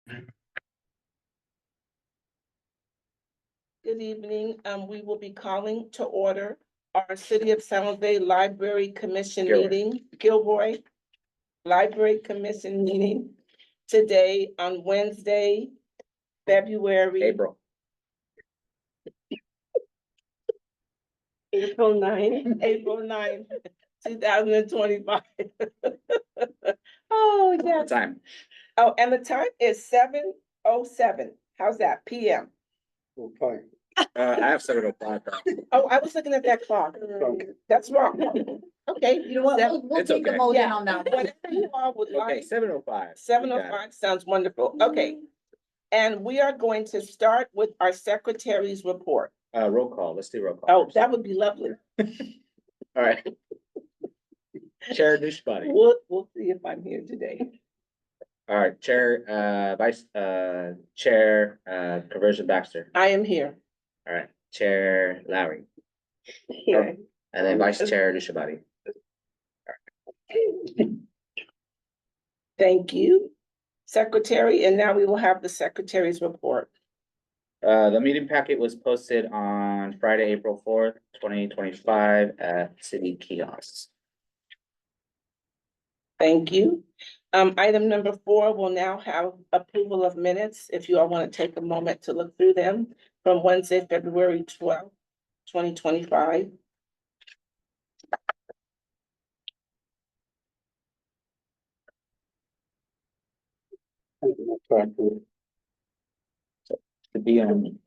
Good evening. We will be calling to order our City of San Jose Library Commission Gilroy. meeting, Gilroy Library Commission meeting today on Wednesday, February. April 9, 2025. Oh, yeah. Time. Oh, and the time is 7:07. How's that? PM. Fine. I have 7:05. Oh, I was looking at that clock. That's wrong. Okay. You know what, we'll It's take a okay. vote in Yeah. on that. Whatever you all would Okay, like. 7:05. 7:05 sounds wonderful. Okay. And we are going to start with our secretary's report. Roll call. Let's do roll call. Oh, first. that would be lovely. All right. Chair Dishbody. We'll see if I'm here today. All right, Chair, Vice, Chair, Conversion Baxter. I am here. All right, Chair Lowry, Here. and then Vice Chair Dishbody. Thank you, Secretary. And now we will have the secretary's report. The meeting packet was posted on Friday, April 4th, 2025 at city kiosks. Thank you. Item number 4 will now have approval of minutes. If you all want to take a moment to look through them from Wednesday, February 12th, 2025. To be on,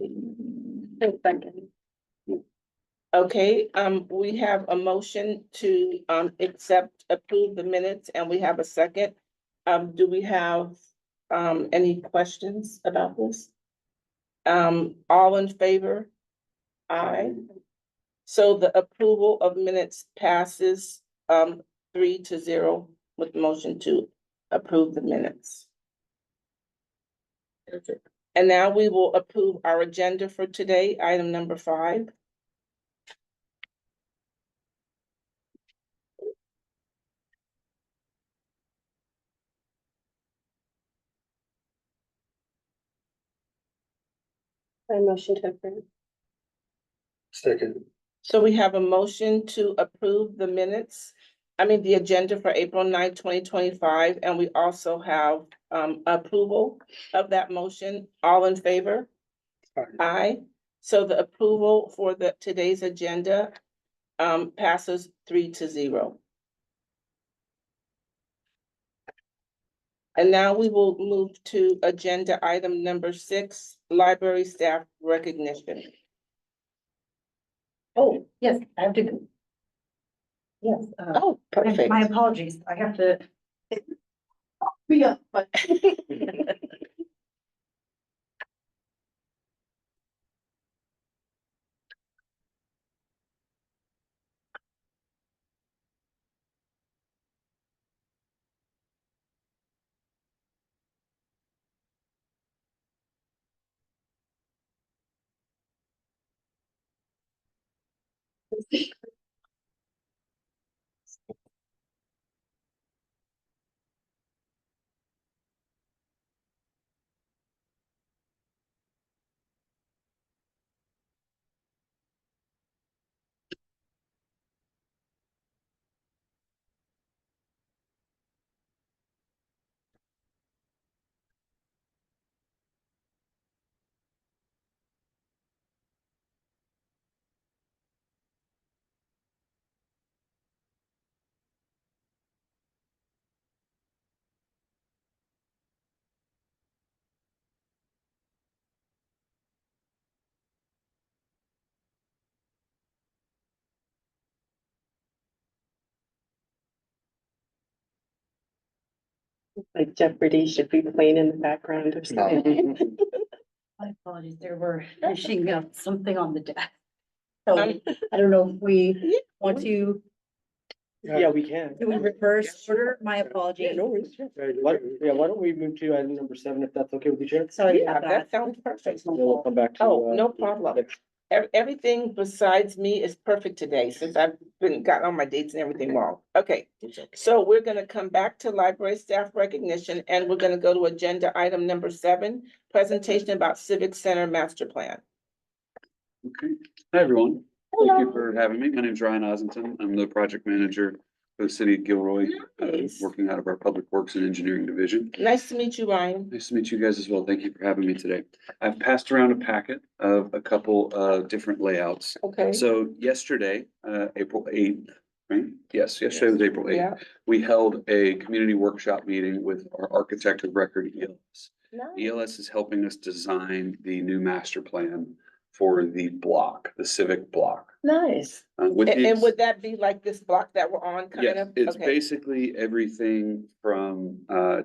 Okay, we have a motion to approve the minutes, and we have a second. Do we have any questions about this? All in favor? Aye. So the approval of minutes passes 3-0 with the motion to approve the minutes. And now we will approve our agenda for today, item number 5. I motion to approve. Second. So we have a motion to approve the minutes, the agenda for April 9th, 2025, and we also have approval of that motion. All in favor? Aye. So the approval for today's agenda passes 3-0. And now we will move to agenda item number 6, library staff recognition. Oh, yes, I have to. Yes. Oh, perfect. My apologies, I have to. Be up, but. Like Jeopardy should be playing in the background or something. My apologies, they were finishing up something on the desk. So Um, I don't know if we want to, Yeah, we can. do we reverse order? My apologies. worries. Why don't we move to item number 7, if that's okay with you, Chair? Sorry Yeah, about that that. sounds perfect. Then we'll come back to. Oh, no problem. everything besides me is perfect today, since I've got all my dates and everything wrong. Okay, so we're gonna come back to library staff recognition, and we're gonna go to agenda item number 7, presentation about Civic Center Master Plan. Okay, hi, everyone. Thank you for having me. My name is Ryan Osenton. I'm the project manager for the city of Gilroy, Nice. working out of our Public Works and Engineering Division. Nice to meet you, Ryan. Nice to meet you guys as well. Thank you for having me today. I've passed around a packet of a couple of different layouts. Okay. So yesterday, April 8th, right? Yes, yesterday was April 8th. Yeah. We held a community workshop meeting with our architect of record, ELS. Nice. ELS is helping us design the new master plan for the block, the civic block. Nice. With the And would that be like this block that we're on, kind yes, of? it's Okay. basically everything from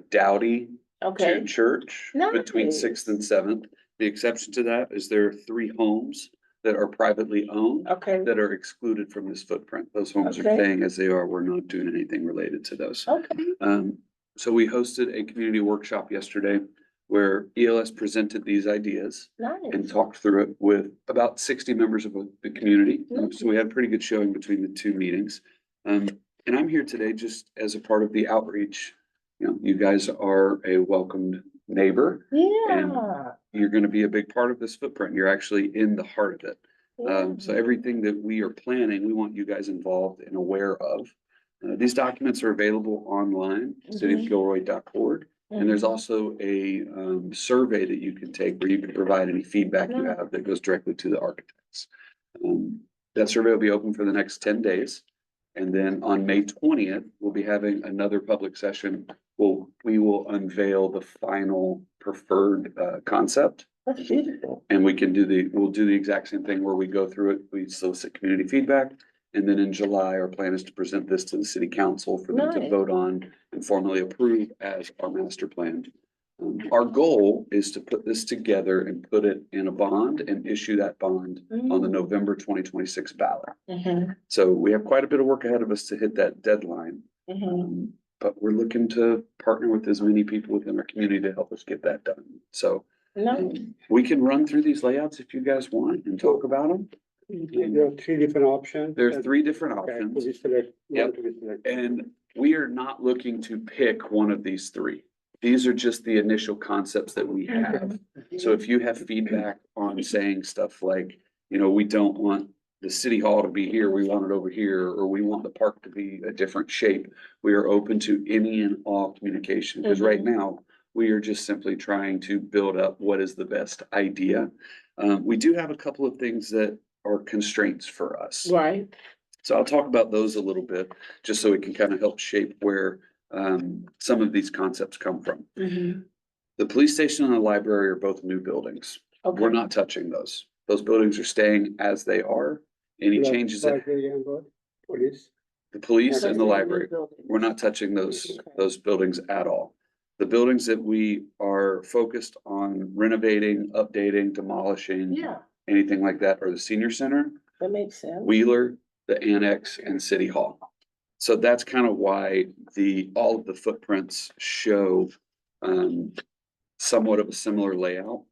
Dowdy to Okay, Church between Nice. 6th and 7th. The exception to that is there are 3 homes that are privately owned okay, that are excluded from this footprint. Those homes are Okay. staying as they are. We're not doing anything related to those. okay. So we hosted a community workshop yesterday where ELS presented these ideas and Nice. talked through it with about 60 members of the community. So we had a pretty good showing between the 2 meetings. And I'm here today just as a part of the outreach. You know, you guys are a welcomed neighbor. Yeah. You're gonna be a big part of this footprint. You're actually in the heart of it. Yeah. So everything that we are planning, we want you guys involved and aware of. These documents are available online, cityofgilroy.org. And there's also a survey that you can take where you can provide any feedback you have that goes directly to the architects. That survey will be open for the next 10 days. And then on May 20th, we'll be having another public session. We will unveil the final preferred concept. That's beautiful. And we'll do the exact same thing where we go through it, we solicit community feedback. And then in July, our plan is to present this to the city council for them to Nice. vote on and formally approve as our master plan. Our goal is to put this together and put it in a bond and issue that bond on the November 2026 ballot. Mhm, So we have quite a bit of work ahead of us to hit that deadline. mhm. But we're looking to partner with as many people within our community to help us get that done. So Nice. we can run through these layouts if you guys want and talk about them. There are 3 different options. There's 3 different Okay, so options. we select Yep. one to be selected. And we are not looking to pick one of these 3. These are just the initial concepts that we have. So if you have feedback on saying stuff like, you know, we don't want the city hall to be here, we want it over here, or we want the park to be a different shape, we are open to any and all communication. Because right now, we are just simply trying to build up what is the best idea. We do have a couple of things that are constraints for us. Right. So I'll talk about those a little bit, just so it can kind of help shape where some of these concepts come from. Mhm. The police station and the library are both new buildings. Okay. We're not touching those. Those buildings are staying as they are. Any Like changes that library and what? Police. the police So and the they're new library, buildings. we're not touching those Okay. buildings at all. The buildings that we are focused on renovating, updating, demolishing, Yeah, anything like that, are the senior center, that makes sense. Wheeler, the annex, and City Hall. So that's kind of why all of the footprints show somewhat of a similar layout.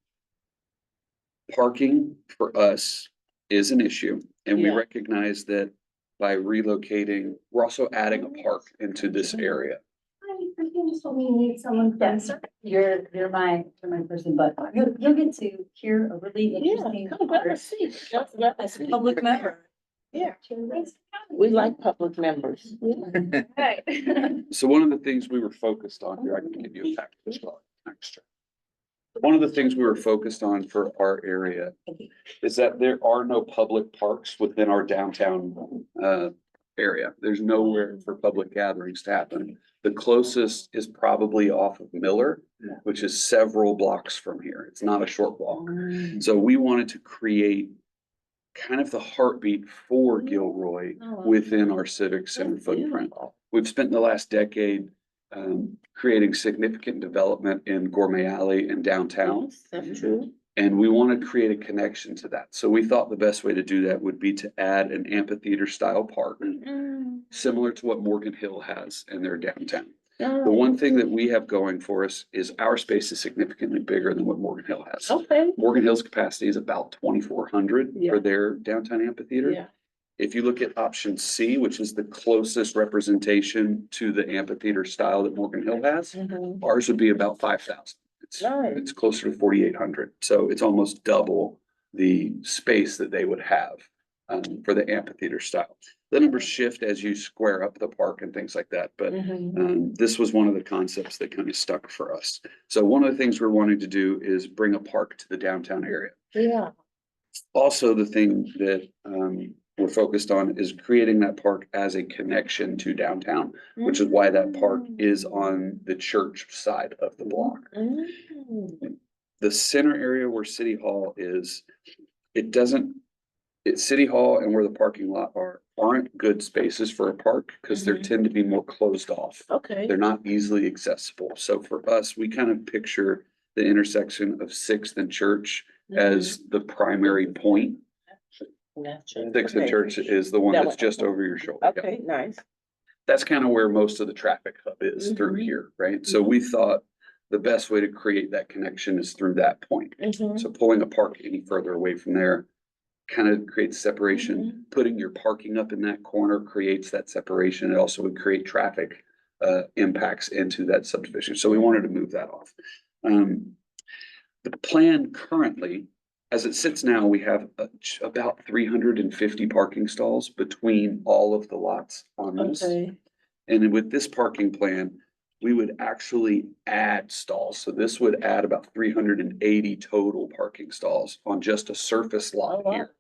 Parking for us is an issue, and we Yeah. recognize that by relocating, we're also adding a park into this area. We need someone. Yes, you're my person, but you'll get to hear a really Yeah, interesting come grab a part seat. Just grab a as a seat. public member. Yeah. We like public members. Right. So one of the things we were focused on here, I can give you a package as well, extra. One of the things we were focused on for our area is that there are no public parks within our downtown area. There's nowhere for public gatherings to happen. The closest is probably off of Miller, which is several blocks from here. It's not a short walk. So we wanted to create kind of the heartbeat for Gilroy within our civic center footprint. We've spent the last decade creating significant development in Gourmet Alley and downtown. That's true. And we want to create a connection to that. So we thought the best way to do that would be to add an amphitheater style park, similar to what Morgan Hill has in their downtown. The one thing that we have going for us is our space is significantly bigger than what Morgan Hill has. Okay, Morgan Hill's capacity is about 2,400 Yeah. for their downtown amphitheater. yeah, If you look at option C, which is the closest representation to the amphitheater style that Morgan Hill has, mhm, ours would be about 5,000. Nice. It's closer to 4,800, so it's almost double the space that they would have for the amphitheater style. The numbers shift as you square up the park and things like that, but mhm, this was one of the concepts that kind of stuck for us. So one of the things we're wanting to do is bring a park to the downtown area. yeah, Also, the thing that we're focused on is creating that park as a connection to downtown, which is why that park is on the church side of the block. Mm. The center area where City Hall is, it doesn't, it's City Hall and where the parking lot aren't good spaces for a park because they Mhm. tend to be more closed off. Okay, They're not easily accessible. So for us, we kind of picture the intersection of Sixth and Church as the primary point. Gotcha. Sixth and Okay. Church is the one That that's one, just okay. over your shoulder. Yeah. Okay, nice. That's kind of where most of the traffic hub is through Mhm. here, right? So we thought the best way to create that connection is through that point. Mhm. So pulling a park any further away from there kind of creates separation. Putting your parking up in that corner creates that separation. It also would create traffic impacts into that subdivision. So we wanted to move that off. The plan currently, as it sits now, we have about 350 parking stalls between all of the lots on this. Okay, And then with this parking plan, we would actually add stalls. So this would add about 380 total parking stalls on just a surface lot wow. here.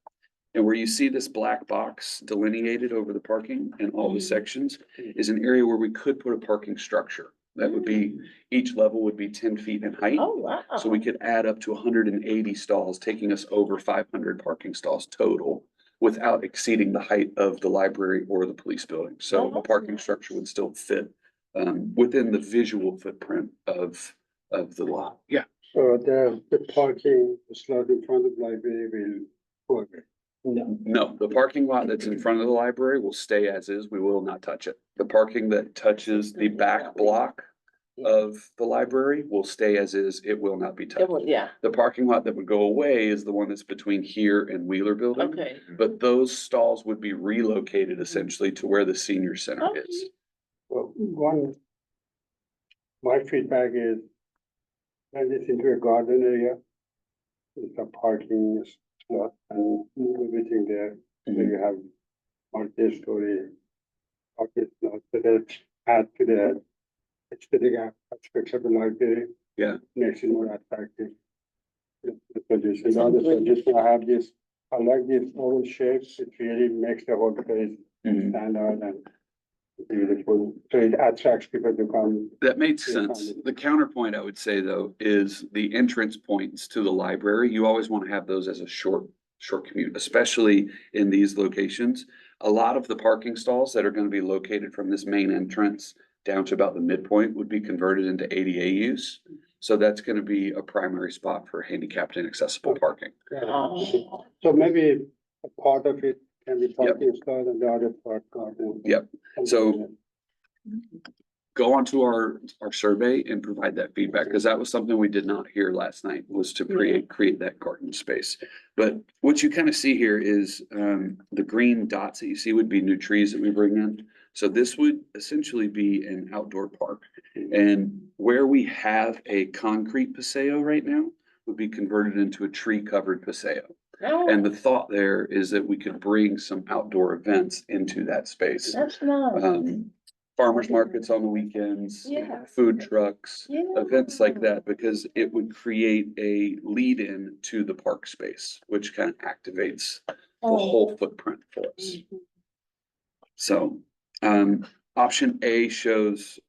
And where you see this black box delineated over the parking and all the Mhm. sections is an area where we could put a parking structure. That would be, each level would be 10 feet in height. Oh, wow. So we could add up to 180 stalls, taking us over 500 parking stalls total without exceeding the height of the library or the police building. So Oh, a that's parking nice. structure would still fit within the visual footprint of the lot. Yeah. So the parking slot in front of the library will go away. No, the parking lot that's in front of the library will stay as is. We will not touch it. The parking that touches the back block of the library will stay as is. It will not be It touched. will, yeah, The parking lot that would go away is the one that's between here and Wheeler Building. okay. But those stalls would be relocated essentially to where the senior center Okay. is. Well, my feedback is, turn this into a garden area. With a parking slot and move everything there, so you have multi-story parking slot, so that add to the aesthetic aspects of the library. Yeah. Makes it more attractive. The suggestion, the other suggestion, I have this, I like this oval shapes, it really makes the whole place Mhm. stand out and beautiful, so it attracts people to come. That makes Yeah, sense. fine. The counterpoint I would say though is the entrance points to the library. You always want to have those as a short commute, especially in these locations. A lot of the parking stalls that are going to be located from this main entrance down to about the midpoint would be converted into ADA use. So that's going to be a primary spot for handicapped and accessible parking. Oh, So maybe a part of it can be parking slot and the other part garden. Yep. So go onto our survey and provide that feedback, because that was something we did not hear last night, was to create that garden space. But what you kind of see here is the green dots that you see would be new trees that we bring in. So this would essentially be an outdoor park. And where we have a concrete paseo right now would be converted into a tree covered paseo. And the thought there is that we could bring some outdoor events into that space. that's nice. Farmers markets on the weekends, Yeah. food trucks, Yeah. events like that, because it would create a lead in to the park space, which kind of activates the Oh. whole footprint for us. So, option A shows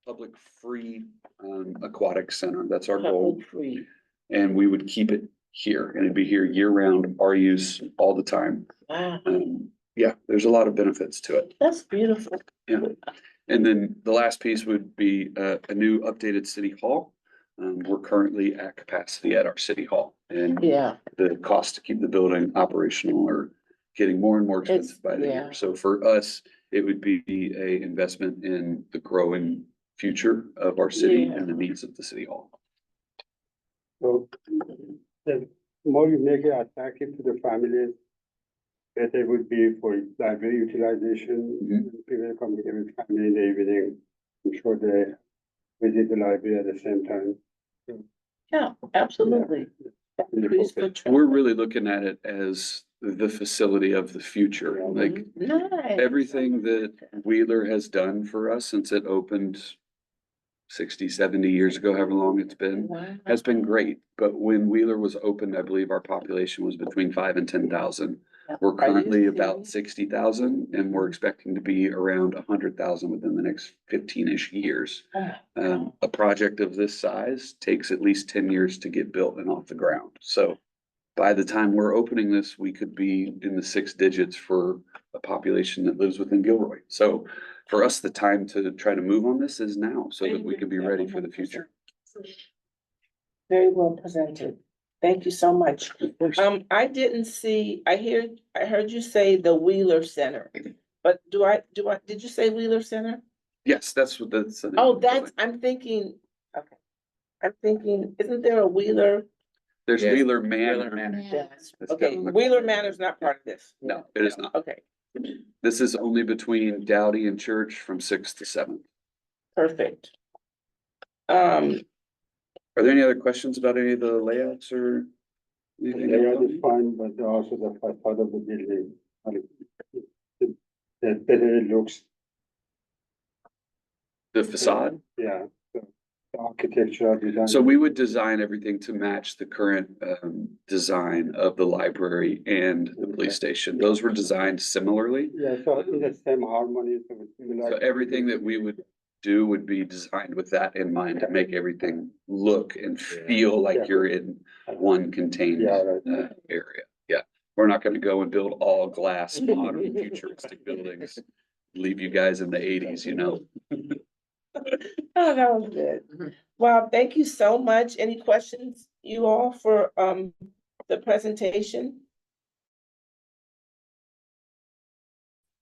public free aquatic center. That's our goal. Public free. And we would keep it here and it'd be here year round, our use all the time. Wow, Yeah, there's a lot of benefits to it. that's beautiful. Yeah. And then the last piece would be a new updated city hall. We're currently at capacity at our city hall and Yeah, the cost to keep the building operational are getting more and more expensive by the yeah. year. So for us, it would be a investment in the growing future of our city Yeah. and the needs of the city hall. So the more you make it attractive to the families, better it would be for library utilization. People come here with family in the evening. I'm sure they visit the library at the same time. Yeah, absolutely. Increase foot traffic. We're really looking at it as the facility of the future, like Nice. everything that Wheeler has done for us since it opened 60, 70 years ago, however long it's been, Wow. has been great. But when Wheeler was opened, I believe our population was between 5 and 10,000. We're Are you currently about serious? 60,000 and we're expecting to be around 100,000 within the next 15-ish years. A project of this size takes at least 10 years to get built and off the ground. So by the time we're opening this, we could be in the 6 digits for a population that lives within Gilroy. So for us, the time to try to move on this is now so that we can be ready for the future. Very well presented. Thank you so much. I didn't see, I heard you say the Wheeler Center, but did you say Wheeler Center? Yes, that's what that's. Oh, I'm thinking, okay. I'm thinking, isn't there a Wheeler? There's Yes, Wheeler Wheeler Manor. Manor. Yes. That's Okay, down the Wheeler corner. Manor's not part of this. No, it is not. Okay, This is only between Dowdy and Church from 6 to 7. perfect. Are there any other questions about any of the layouts or? anything? Layout is fine, but also the facade of the building. The better it looks, The facade? yeah, the architecture design. So we would design everything to match the current design of the library and the police station. Those were designed similarly. Yeah, so in the same harmony. So everything that we would do would be designed with that in mind to make everything look and feel like you're in one contained Yeah, right. area. Yeah, we're not gonna go and build all glass modern futuristic buildings. Leave you guys in the 80s, you know? Oh, that was good. Wow, thank you so much. Any questions, you all, for the presentation?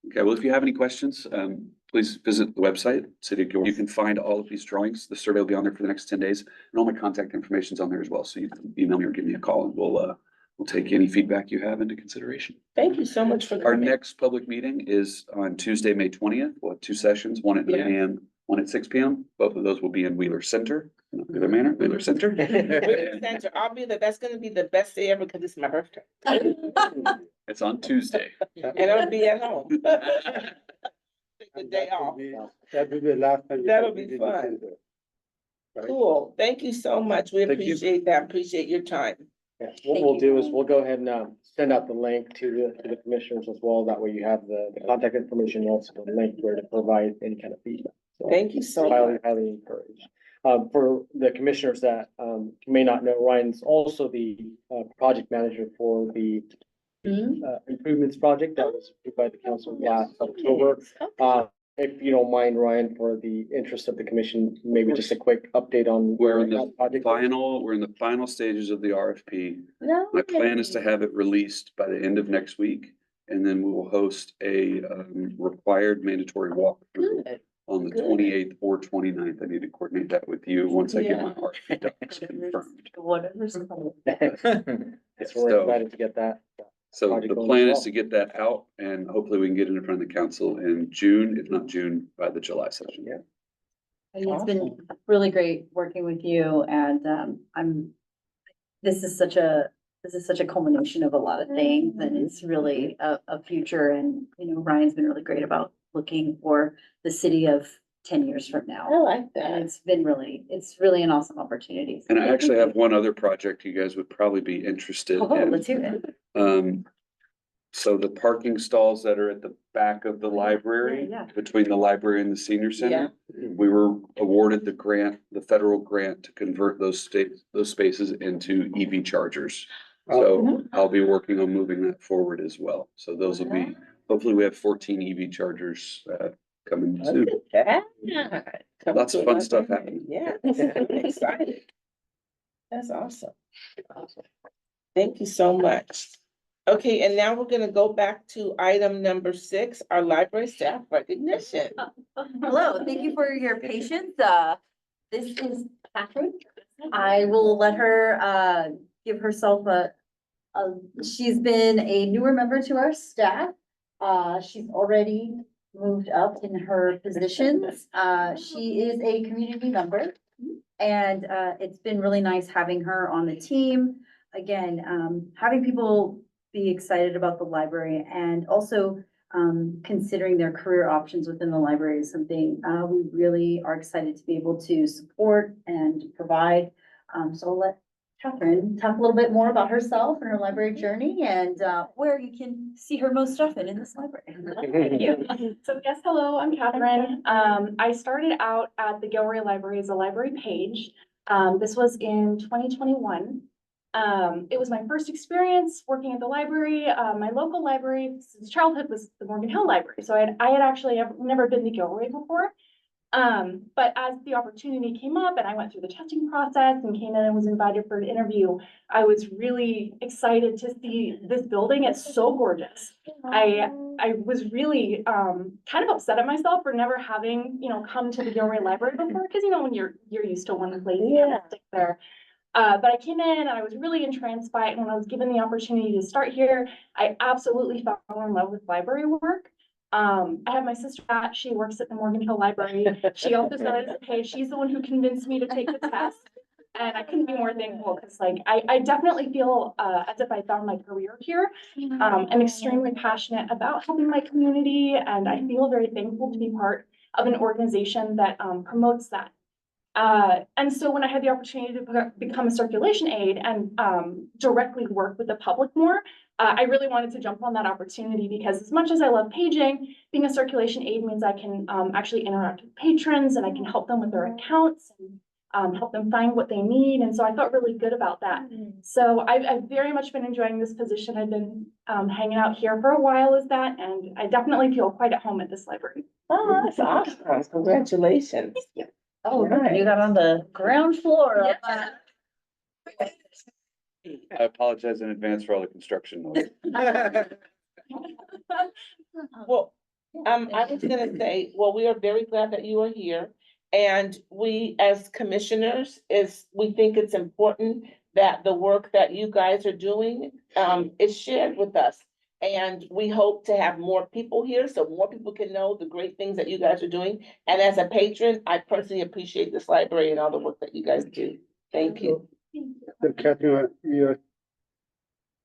Okay, well, if you have any questions, please visit the website, City of Gilroy. You can find all of these drawings. The survey will be on there for the next 10 days. And all my contact information is on there as well. So you can email me or give me a call and we'll take any feedback you have into consideration. Thank you so much for Our coming. next public meeting is on Tuesday, May 20th. We'll have 2 sessions, one at 9 Yeah. AM, one at 6 PM. Both of those will be in Wheeler Center, not Wheeler Manor, Wheeler Center. Wheeler Center, I'll be there. That's gonna be the best day ever because it's my birthday. It's on Tuesday. And I'll be at home. Take the day off. That will be the last time. you That'll can be visit the fun. center. Right? Cool. Thank you so much. We Thank you. appreciate that. Appreciate your time. Yeah, what we'll do is we'll go ahead and send out the link to the commissioners as well. That way you have the contact information, and also the link where to provide any kind of feedback. So Thank you so highly, much. highly encouraged. For the commissioners that may not know, Ryan's also the project manager for the improvements project that was approved by the council last October. If you don't mind, Ryan, for the interest of the commission, maybe just a quick update on We're where in the that project. we're in the final stages of the RFP. No. My plan is to have it released by the end of next week. And then we will host a required mandatory walkthrough Good. on the Good. 28th or 29th. I need to coordinate that with you once I get my RFP docs confirmed. Whatever's coming. So we're So- excited to get that. So Project the going plan as is to get that out and hopefully we can get it in front of the council in June, if not June, by the July session. Yeah. It's been really great working with you and this is such a culmination of a lot of things and it's really a future and, you know, Ryan's been really great about looking for the city of 10 years from I now. like And that. it's really an awesome opportunity. And I actually have one other project you guys would probably be interested Oh, in. let's hear it. So the parking stalls that are at the back of the library, Yeah. between the library and the senior Yeah. center, we were awarded the grant, the federal grant to convert those spaces into EV chargers. So I'll be working on moving that forward as well. So those will be, hopefully we have 14 EV chargers, coming soon. Look at that. Come Lots of to fun a stuff library. happening. Yeah, I'm excited. That's awesome. Thank you so much. Okay, and now we're gonna go back to item number 6, our library staff recognition. Hello, thank you for your patience. This is Catherine. I will let her, give herself she's been a newer member to our staff. She's already moved up in her positions. She is a community member. And, it's been really nice having her on the team. Again, having people be excited about the library and also considering their career options within the library is something we really are excited to be able to support and provide. So I'll let Catherine talk a little bit more about herself and her library journey and where you can see her most often in this library. Thank you. So yes, hello, I'm Catherine. I started out at the Gilroy Library as a library page. This was in 2021. It was my first experience working at the library. My local library since childhood was the Morgan Hill Library. So I had actually never been to Gilroy before. But as the opportunity came up and I went through the testing process and came in and was invited for an interview, I was really excited to see this building. It's so gorgeous. I was really kind of upset at myself for never having, come to the Gilroy Library before, because when you're used to one place, you kind of stick there. But I came in and I was really entranced by it. And when I was given the opportunity to start here, I absolutely fell in love with library work. I have my sister, Pat, she works at the Morgan Hill Library. She also started as a page. She's the one who convinced me to take the test. And I couldn't be more thankful because I definitely feel as if I found my career here. I'm extremely passionate about helping my community and I feel very thankful to be part of an organization that promotes that. And so when I had the opportunity to become a circulation aide and directly work with the public more, I really wanted to jump on that opportunity because as much as I love paging, being a circulation aide means I can actually interact with patrons and I can help them with their accounts and help them find what they need. And so I felt really good about that. So I've very much been enjoying this position. I've been hanging out here for a while as that, and I definitely feel quite at home at this library. Oh, that's awesome. Congratulations. Oh, you got on the ground floor. of, I apologize in advance for all the construction noise. Well, I was gonna say, well, we are very glad that you are here. And we, as commissioners, we think it's important that the work that you guys are doing, is shared with us. And we hope to have more people here, so more people can know the great things that you guys are doing. And as a patron, I personally appreciate this library and all the work that you guys do. Thank you. So Catherine, you're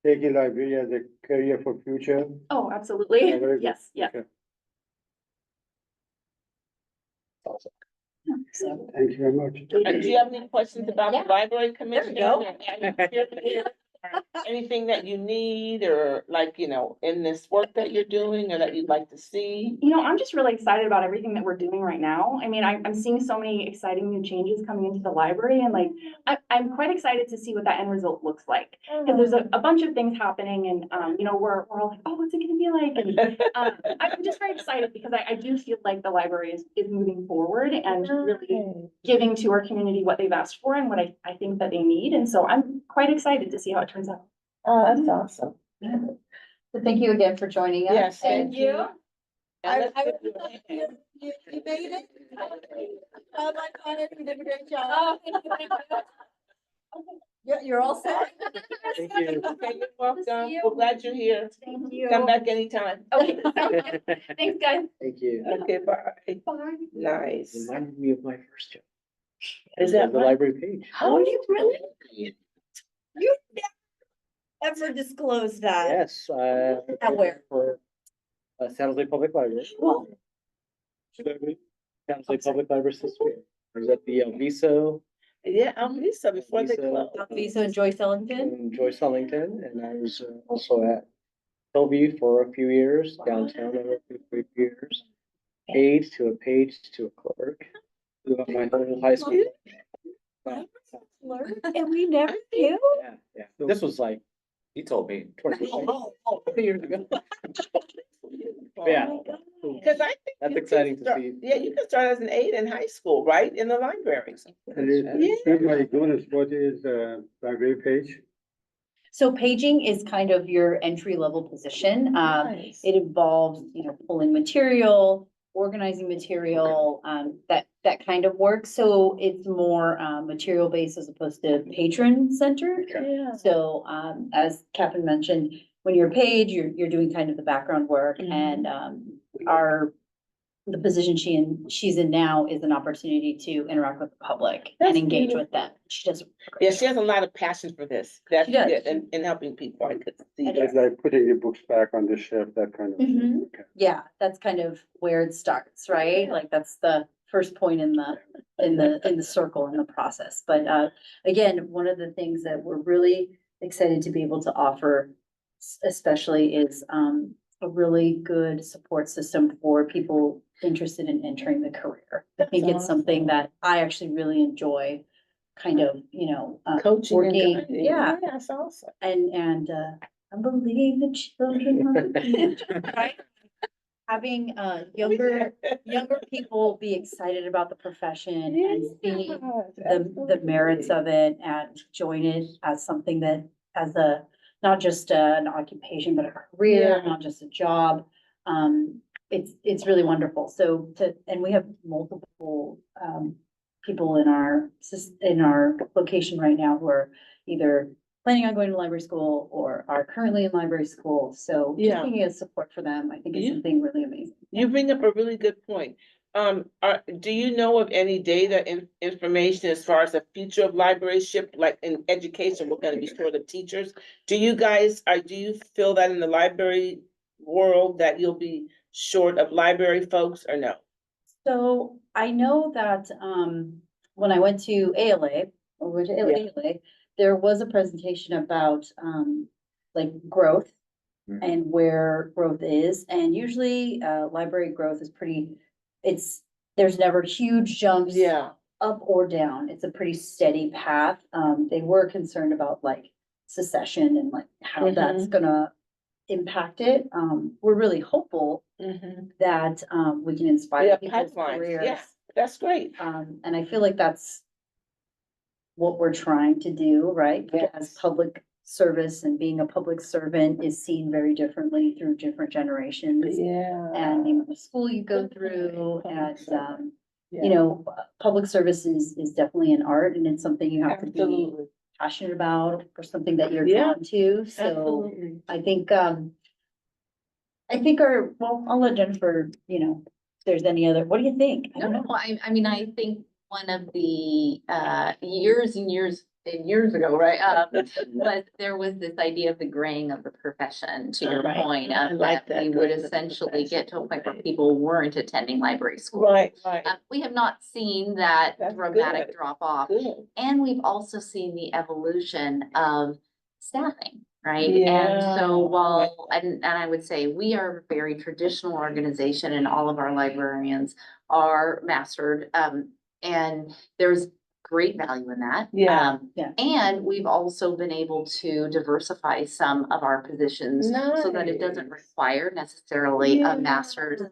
taking library as a career for future? Oh, absolutely. Oh, very good. Yes, yes. Okay. Awesome. So, Thank you very much. And do you have any questions about the Yeah. library commission? go. Anything that you need or in this work that you're doing or that you'd like to see? I'm just really excited about everything that we're doing right now. I mean, I'm seeing so many exciting new changes coming into the library and I'm quite excited to see what that end result looks like. Because there's a bunch of things happening and, we're all like, oh, what's it gonna be like? And I'm just very excited because I do feel like the library is moving forward and really giving to our community what they've asked for and what I think that they need. And so I'm quite excited to see how it turns out. Oh, that's awesome. so thank you again for joining us. Yes, thank you. And let's I give really you a like hand. you made it. Oh my God, you did a great job. Yeah, you're all set. Thank you. Okay, you're welcome. We're glad you're here. Thank you. Come back anytime. Okay. Thanks, guys. Thank you. Okay, bye. Bye. Nice. Reminded me of my first job. Is that The right? library page. Oh, you really? You never ever disclosed that. Yes, At where? for San Jose Public Library. Well, San Jose Public Library system. I was at the Viso Yeah, Lisa, before they Lisa. close. Visa and Joyce Ellington. and Joyce Ellington, and I was also at Hillview for a few years, downtown for a few years. Aide to a page to a clerk. Throughout my whole high school. And we never knew. Yeah. This was like You told me. 20 years ago. Yeah. Because I think. That's you can exciting to start- see. Yeah, you can start as an aide in high school, right? In the libraries. And it, my goodness, what is, library page? So paging is kind of your entry level position. Nice. It involves, pulling material, organizing material, that kind of work. So it's more, material based as opposed to patron centered. Yeah. So, as Catherine mentioned, when you're a page, you're doing kind of the background work Mhm. and, the position she's in now is an opportunity to interact with the public That's and engage beautiful. with them. She does. a great Yeah, job. she has a lot of passion for this. That's She does. good, in helping people. I could see I that. Like putting the books back on the shelf, that kind of thing. Mhm. Okay. Yeah, that's kind of where it starts, right? Like that's the first point in the circle in the process. But again, one of the things that we're really excited to be able to offer especially is a really good support system for people interested in entering the career. I think it's something that I actually really enjoy kind of, Coaching and working, guiding. yeah. That's awesome. And I believe the children of the future, right? Having younger people be excited about the profession and see the merits of it and join it as something that as not just an occupation, but a career, Yeah. not just a job. It's really wonderful. So and we have multiple people in our location right now who are either planning on going to library school or are currently in library school. So just Yeah. being a support for them, I think is Yeah. something really amazing. You bring up a really good point. Do you know of any data information as far as the future of libraryship, like in education, we're gonna be short of teachers? Do you feel that in the library world that you'll be short of library folks or no? So I know that when I went to ALA, there was a presentation about like growth Mhm. and where growth is. And usually library growth is there's never huge jumps Yeah. up or down. It's a pretty steady path. They were concerned about like secession and like how that's gonna impact it. We're really hopeful that we can Yeah, inspire people's pipelines, careers. yeah, that's great. And I feel like that's what we're trying to do, right? As Yes. public service and being a public servant is seen very differently through different generations. Yeah. And the amount of school you go through Public and, service. public service is definitely an art and it's something you have to be Absolutely, passionate about or something that you're Yeah, drawn to. So absolutely. I think I'll let Jennifer, if there's any other, what do you think? I don't know. I mean, I think one of the years and years ago, right? But there was this idea of the graying of the profession, to your Right. point, I like that we that, would graying of the essentially profession. get to a point where people weren't attending library school. Right. We have not seen that That's dramatic good. drop off. Good. And we've also seen the evolution of staffing, right? And Yeah. so while, and I would say we are a very traditional organization and all of our librarians are mastered. And there's great value in that. Yeah. Yeah. And we've also been able to diversify some of our positions so that it doesn't Nice. require necessarily Yeah. a master's.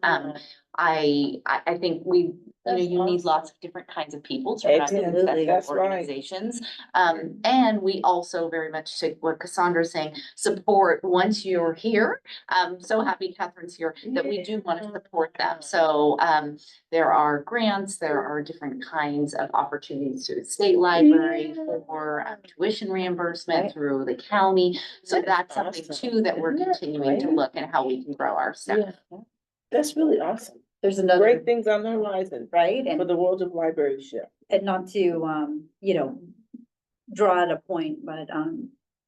I think you need lots of different kinds of people to run Absolutely, successful that's right. organizations. And we also very much take what Cassandra's saying, support once you're here. I'm so happy Catherine's here, that we do want to support them. So, there are grants, there are different kinds of opportunities through the state library for tuition reimbursement Right. through the county. So that's That's something awesome. too that we're Isn't that continuing to great? look at how we can grow our staff. Yeah. That's really awesome. There's another, Great things on the horizon right? for the world of libraryship. And not to, draw out a point, but,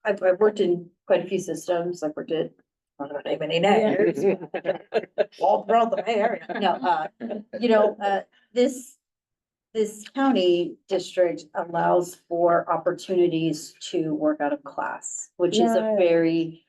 I've worked in quite a few systems. I've worked at, I don't know, name any names. All throughout the Bay Area. No, this county district allows for opportunities to work out of class, which is a Nice. very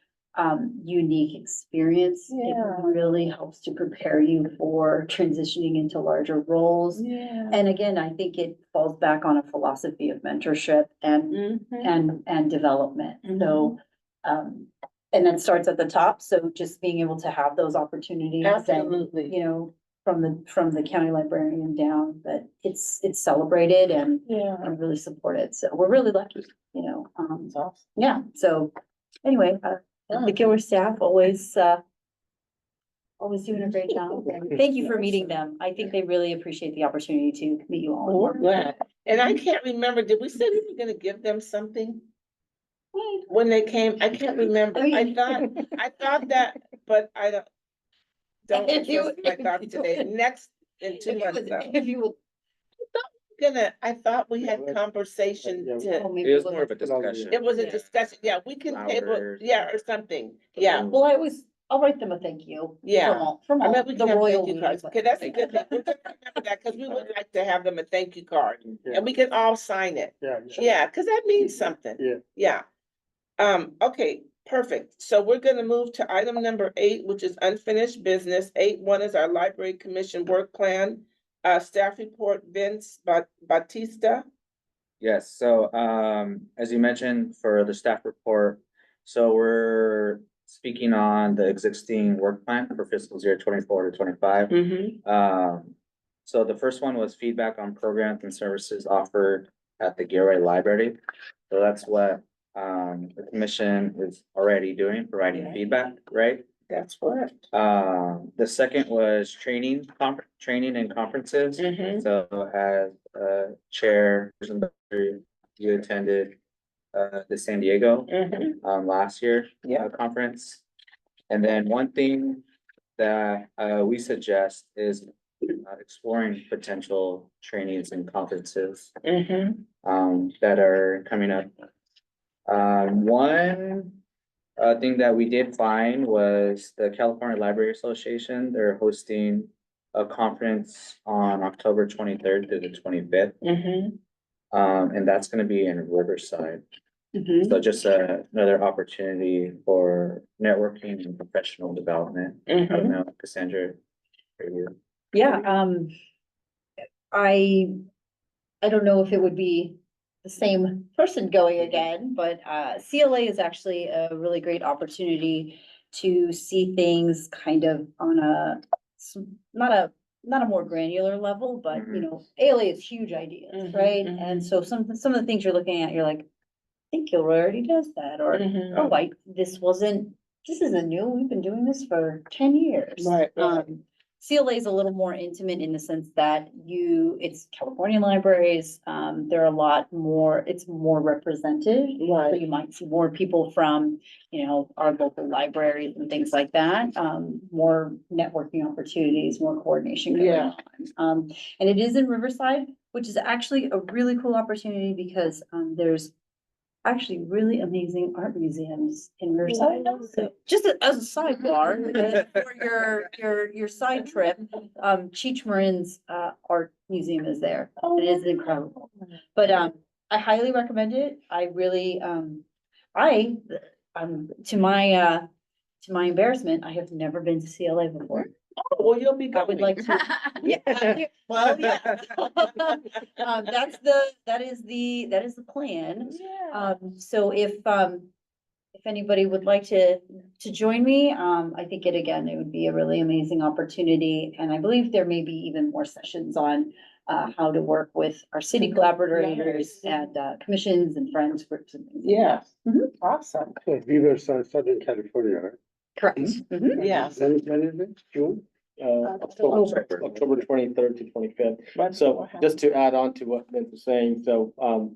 unique experience. It Yeah. really helps to prepare you for transitioning into larger roles. Yeah. And again, I think it falls back on a philosophy of mentorship and development. So, and then starts at the top. So just being able to have those opportunities and, Absolutely. you know, from the county librarian down, that it's celebrated and Yeah. really supported. So we're really lucky, you know, That's awesome. yeah. So anyway, the Gilroy staff always doing a great job. And thank you for meeting them. I think they really appreciate the opportunity to meet you all. and We're work with you. glad. And I can't remember, did we say we were gonna give them something? When they came, I can't remember. I thought that, but I don't If you- trust my thoughts today. Next, in 2 months, though. If you will. I thought we had conversation to, Oh, maybe It was we'll- more of a discussion. it was a Yeah. discussion. Yeah, we can table, Flowers. yeah, or something. Yeah, Well, I'll write them a thank you. Yeah. From I all bet we the can have royal thank you we. cards. Okay, that's a good thing. We're gonna remember that, cause we would like to have them a thank you card. And we can all sign it. Yeah. Yeah, cause that means something. Yeah. Yeah. Okay, perfect. So we're gonna move to item number 8, which is unfinished business. 8.1 is our library commission work plan. Staff report, Vince Batista. Yes, so, as you mentioned for the staff report, so we're speaking on the existing work plan for fiscal year 24 to 25. So the first one was feedback on programs and services offered at the Gilroy Library. So that's what, the commission is already doing, providing Yeah. feedback, right? That's correct. The second was training and conferences. Mhm. So as chair, you attended the San Diego last year Yeah. conference. And then one thing that we suggest is exploring potential trainings and conferences that are coming up. One thing that we did find was the California Library Association. They're hosting a conference on October 23rd to the 25th. And that's gonna be in Riverside. So just another opportunity for networking and professional development. I don't know, Cassandra. for you. Yeah, I don't know if it would be the same person going again, but CLA is actually a really great opportunity to see things kind of on not a more granular level, but you know, ALA is huge ideas, right? And so some of the things you're looking at, you're like, I think Gilroy already does that, or oh, like this isn't new. We've been doing this for 10 years. Right. CLA is a little more intimate in the sense that it's California libraries, they're a lot more, it's more represented. So Right. you might see more people from, you know, our local libraries and things like that, more networking opportunities, more coordination going Yeah. on. And it is in Riverside, which is actually a really cool opportunity because, there's actually really amazing art museums in Riverside. So just as a sidebar, for your side trip, Cheech Marin's art museum is there. It is incredible. But I highly recommend it. I really to my embarrassment, I have never been to CLA before. Oh, well, you'll be I would going. like to. Yeah, well, yeah. That is the plan. So if anybody would like to join me, I think it would be a really amazing opportunity. And I believe there may be even more sessions on how to work with our city collaborators and commissions and friends groups and things. Yeah. Mhm. Awesome. So Riverside, Southern California, right? Correct. Mhm. Yeah. When is it? June? October 23rd to 25th. So just to add on to what Vince was saying, so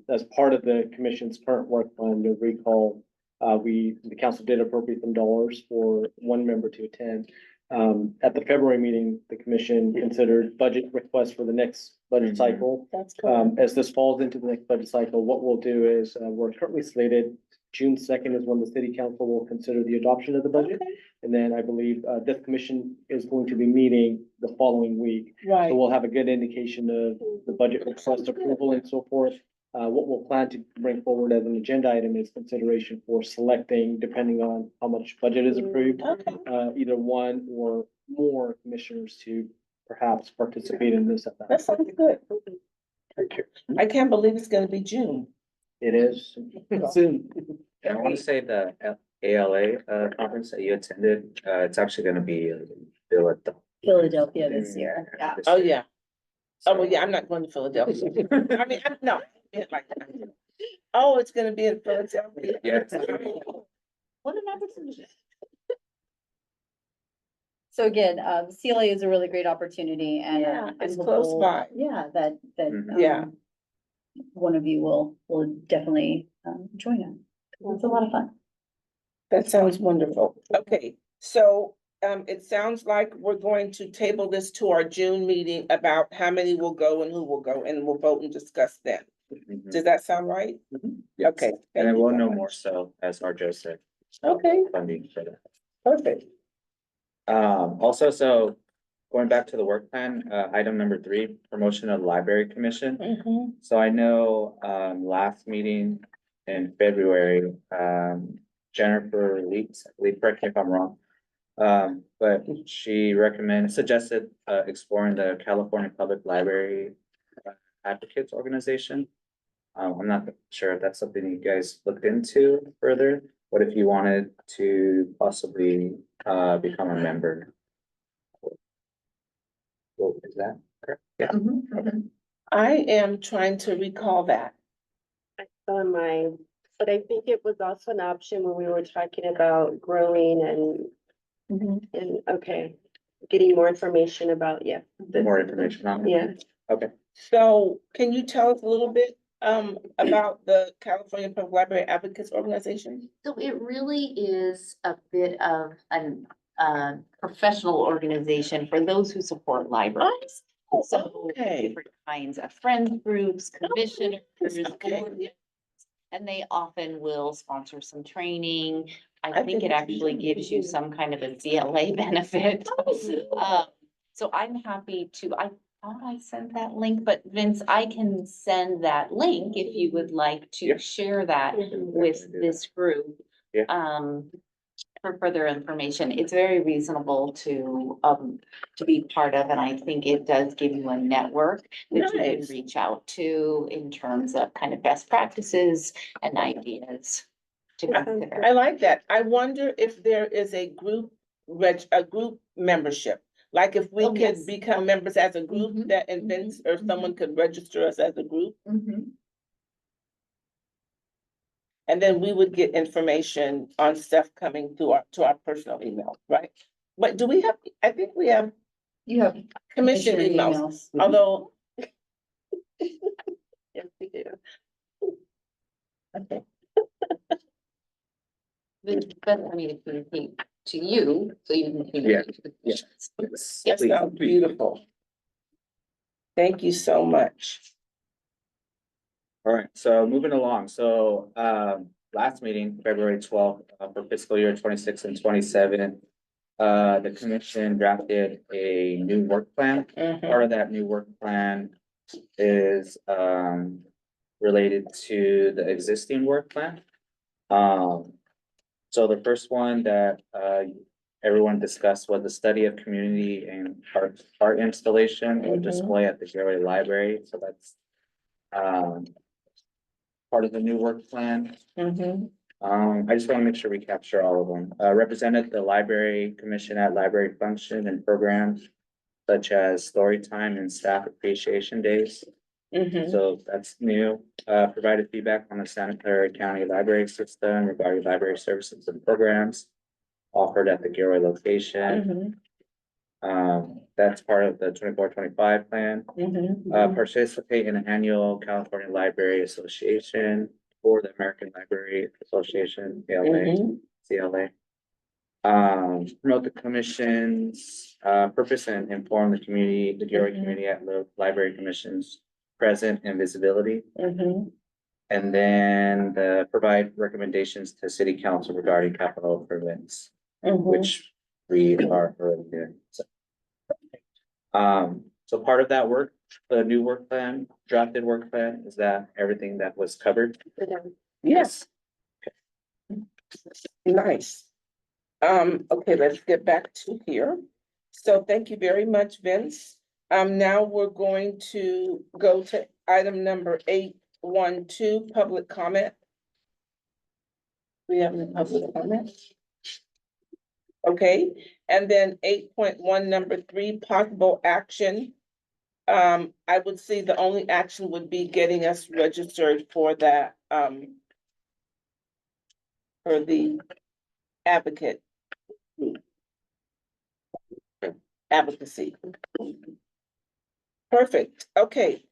as part of the commission's current work plan, you'll recall, the council did appropriate some dollars for one member to attend. At the February meeting, the commission considered budget requests for the next budget cycle. That's cool. As this falls into the next budget cycle, what we'll do is, we're currently slated, June 2nd is when the city council will consider the adoption of the budget. And then I believe, this commission is going to be meeting the following week. Right. So we'll have a good indication of the budget request approval and so forth. what we'll plan to bring forward as an agenda item is consideration for selecting, depending on how much budget is approved, Okay. either one or more commissioners to perhaps participate in this at That that. sounds good. Thank you. I can't believe it's gonna be June. It is soon. And I want to say the ALA conference that you attended, it's actually gonna be Philadelphia. Philadelphia this year, yeah. This Oh, year. yeah. Oh, well, So- yeah, I'm not going to Philadelphia. I mean, no, it's like that. Oh, it's gonna be in Philadelphia. Yeah. What an opportunity. So again, CLA is a really great opportunity and. Yeah, I'm it's close hopeful- by. Yeah, that, Mhm. Yeah. one of you will definitely, join us. It's a lot of fun. That sounds wonderful. Okay, so it sounds like we're going to table this to our June meeting about how many will go and who will go, and we'll vote and discuss then. Mhm. Does that sound right? Yes. Okay. And thank then you we'll so know much. more so as Arjo said, Okay, funding for that. perfect. Also, so going back to the work plan, item number 3, promotion of the library commission. Mhm. So I know, last meeting in February, Jennifer Leeds, I believe, correct me if I'm wrong. But she suggested, exploring the California Public Library Advocates Organization. I'm not sure if that's something you guys looked into further, but if you wanted to possibly, become a member. Well, is that correct? Yeah. I am trying to recall that. On mine, but I think it was also an option when we were talking about growing and, okay, getting more information about, yeah. More information on it? Yeah. Okay. So can you tell us a little bit about the California Public Library Advocates Organization? So it really is a bit of an professional organization for those who support libraries. So Okay. different kinds of friends groups, commissioners. Okay. board, and they often will sponsor some training. I I think think it it's actually really gives you good. some kind of a CLA benefit. Oh. So I'm happy to, I thought I sent that link, but Vince, I can send that link if you would like Yeah. to share that with this group. Yeah. For further information, it's very reasonable to be part of, and I think it does give you a network that you can Nice. reach out to in terms of kind of best practices and ideas to consider. I like that. I wonder if there is a group membership. Like if we Oh, could yes. become members as a group Mhm, that invents, or someone could register us as a group. Mhm. And then we would get information on stuff coming to our personal email, right? But do we have, I think we have You have commission commissioner emails, although. Yes, we do. Okay. But I mean, to communicate to you, so you can communicate to the commissions. That sounds beautiful. Thank you so much. All right, so moving along, so, last meeting, February 12th, for fiscal year 26 and 27. The commission drafted a new work plan. Mhm. Part of that new work plan is, related to the existing work plan. So the first one that, everyone discussed was the study of community and art installation or Mhm. display at the Gary Library, so that's, part of the new work plan. Mhm. I just want to make sure we capture all of them. Represented the library commission at library function and programs such as story time and staff appreciation days. Mhm. So that's new. Provided feedback on the Santa Clara County Library System regarding library services and programs offered at the Gilroy location. That's part of the 24-25 plan. Participate in an annual California Library Association or the American Library Association, CLA. Promote the commission's purpose and inform the community, the Gilroy community at the library commission's present and visibility. And then provide recommendations to city council regarding capital improvements, which we are already doing. So part of that work, the new work plan, drafted work plan? Is that everything that was covered? Yes. Nice. Okay, let's get back to here. So thank you very much, Vince. Now we're going to go to item number 812, public comment. We have any public comment? Okay, and then 8.1, number 3, possible action. I would see the only action would be getting us registered for that, for the advocate group. Advocacy. Perfect, okay.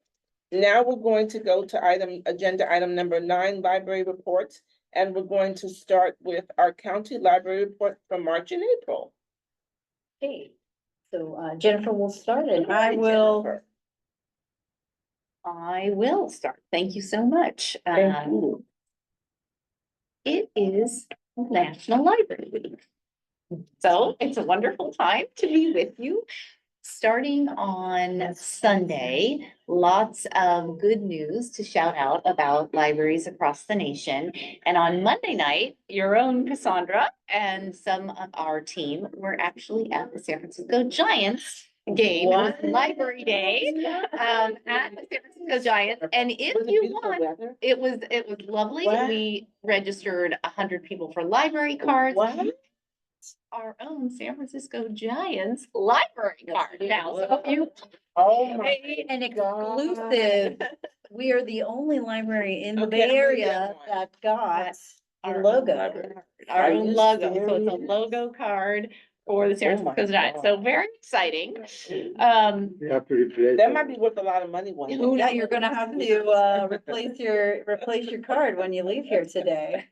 Now we're going to go to agenda item number 9, library reports. And we're going to start with our county library report from March and April. Okay, so Jennifer will start and Hi, Jennifer. I will start. Thank you so much. Thank you. It is National Library Week. So it's a wonderful time to be with you. Starting on Sunday, lots of good news to shout out about libraries across the nation. And on Monday night, your own Cassandra and some of our team were actually at the San Francisco Giants game. It was What? Library Day at the San Francisco Giants. And if Was it you beautiful want, weather? it was lovely. Wow. We registered 100 people for library cards. What? Our own San Francisco Giants library card now. So if you Oh my. an exclusive. We are the only library in the Okay, Bay I'm gonna Area get one. that got a Our logo. library. our Are own you logo, so it's a serious? logo card for the San Oh my Francisco Giants. So very exciting. You have to replace. That might be worth a lot of money one day. Yeah, you're gonna have to replace your card when you leave here today.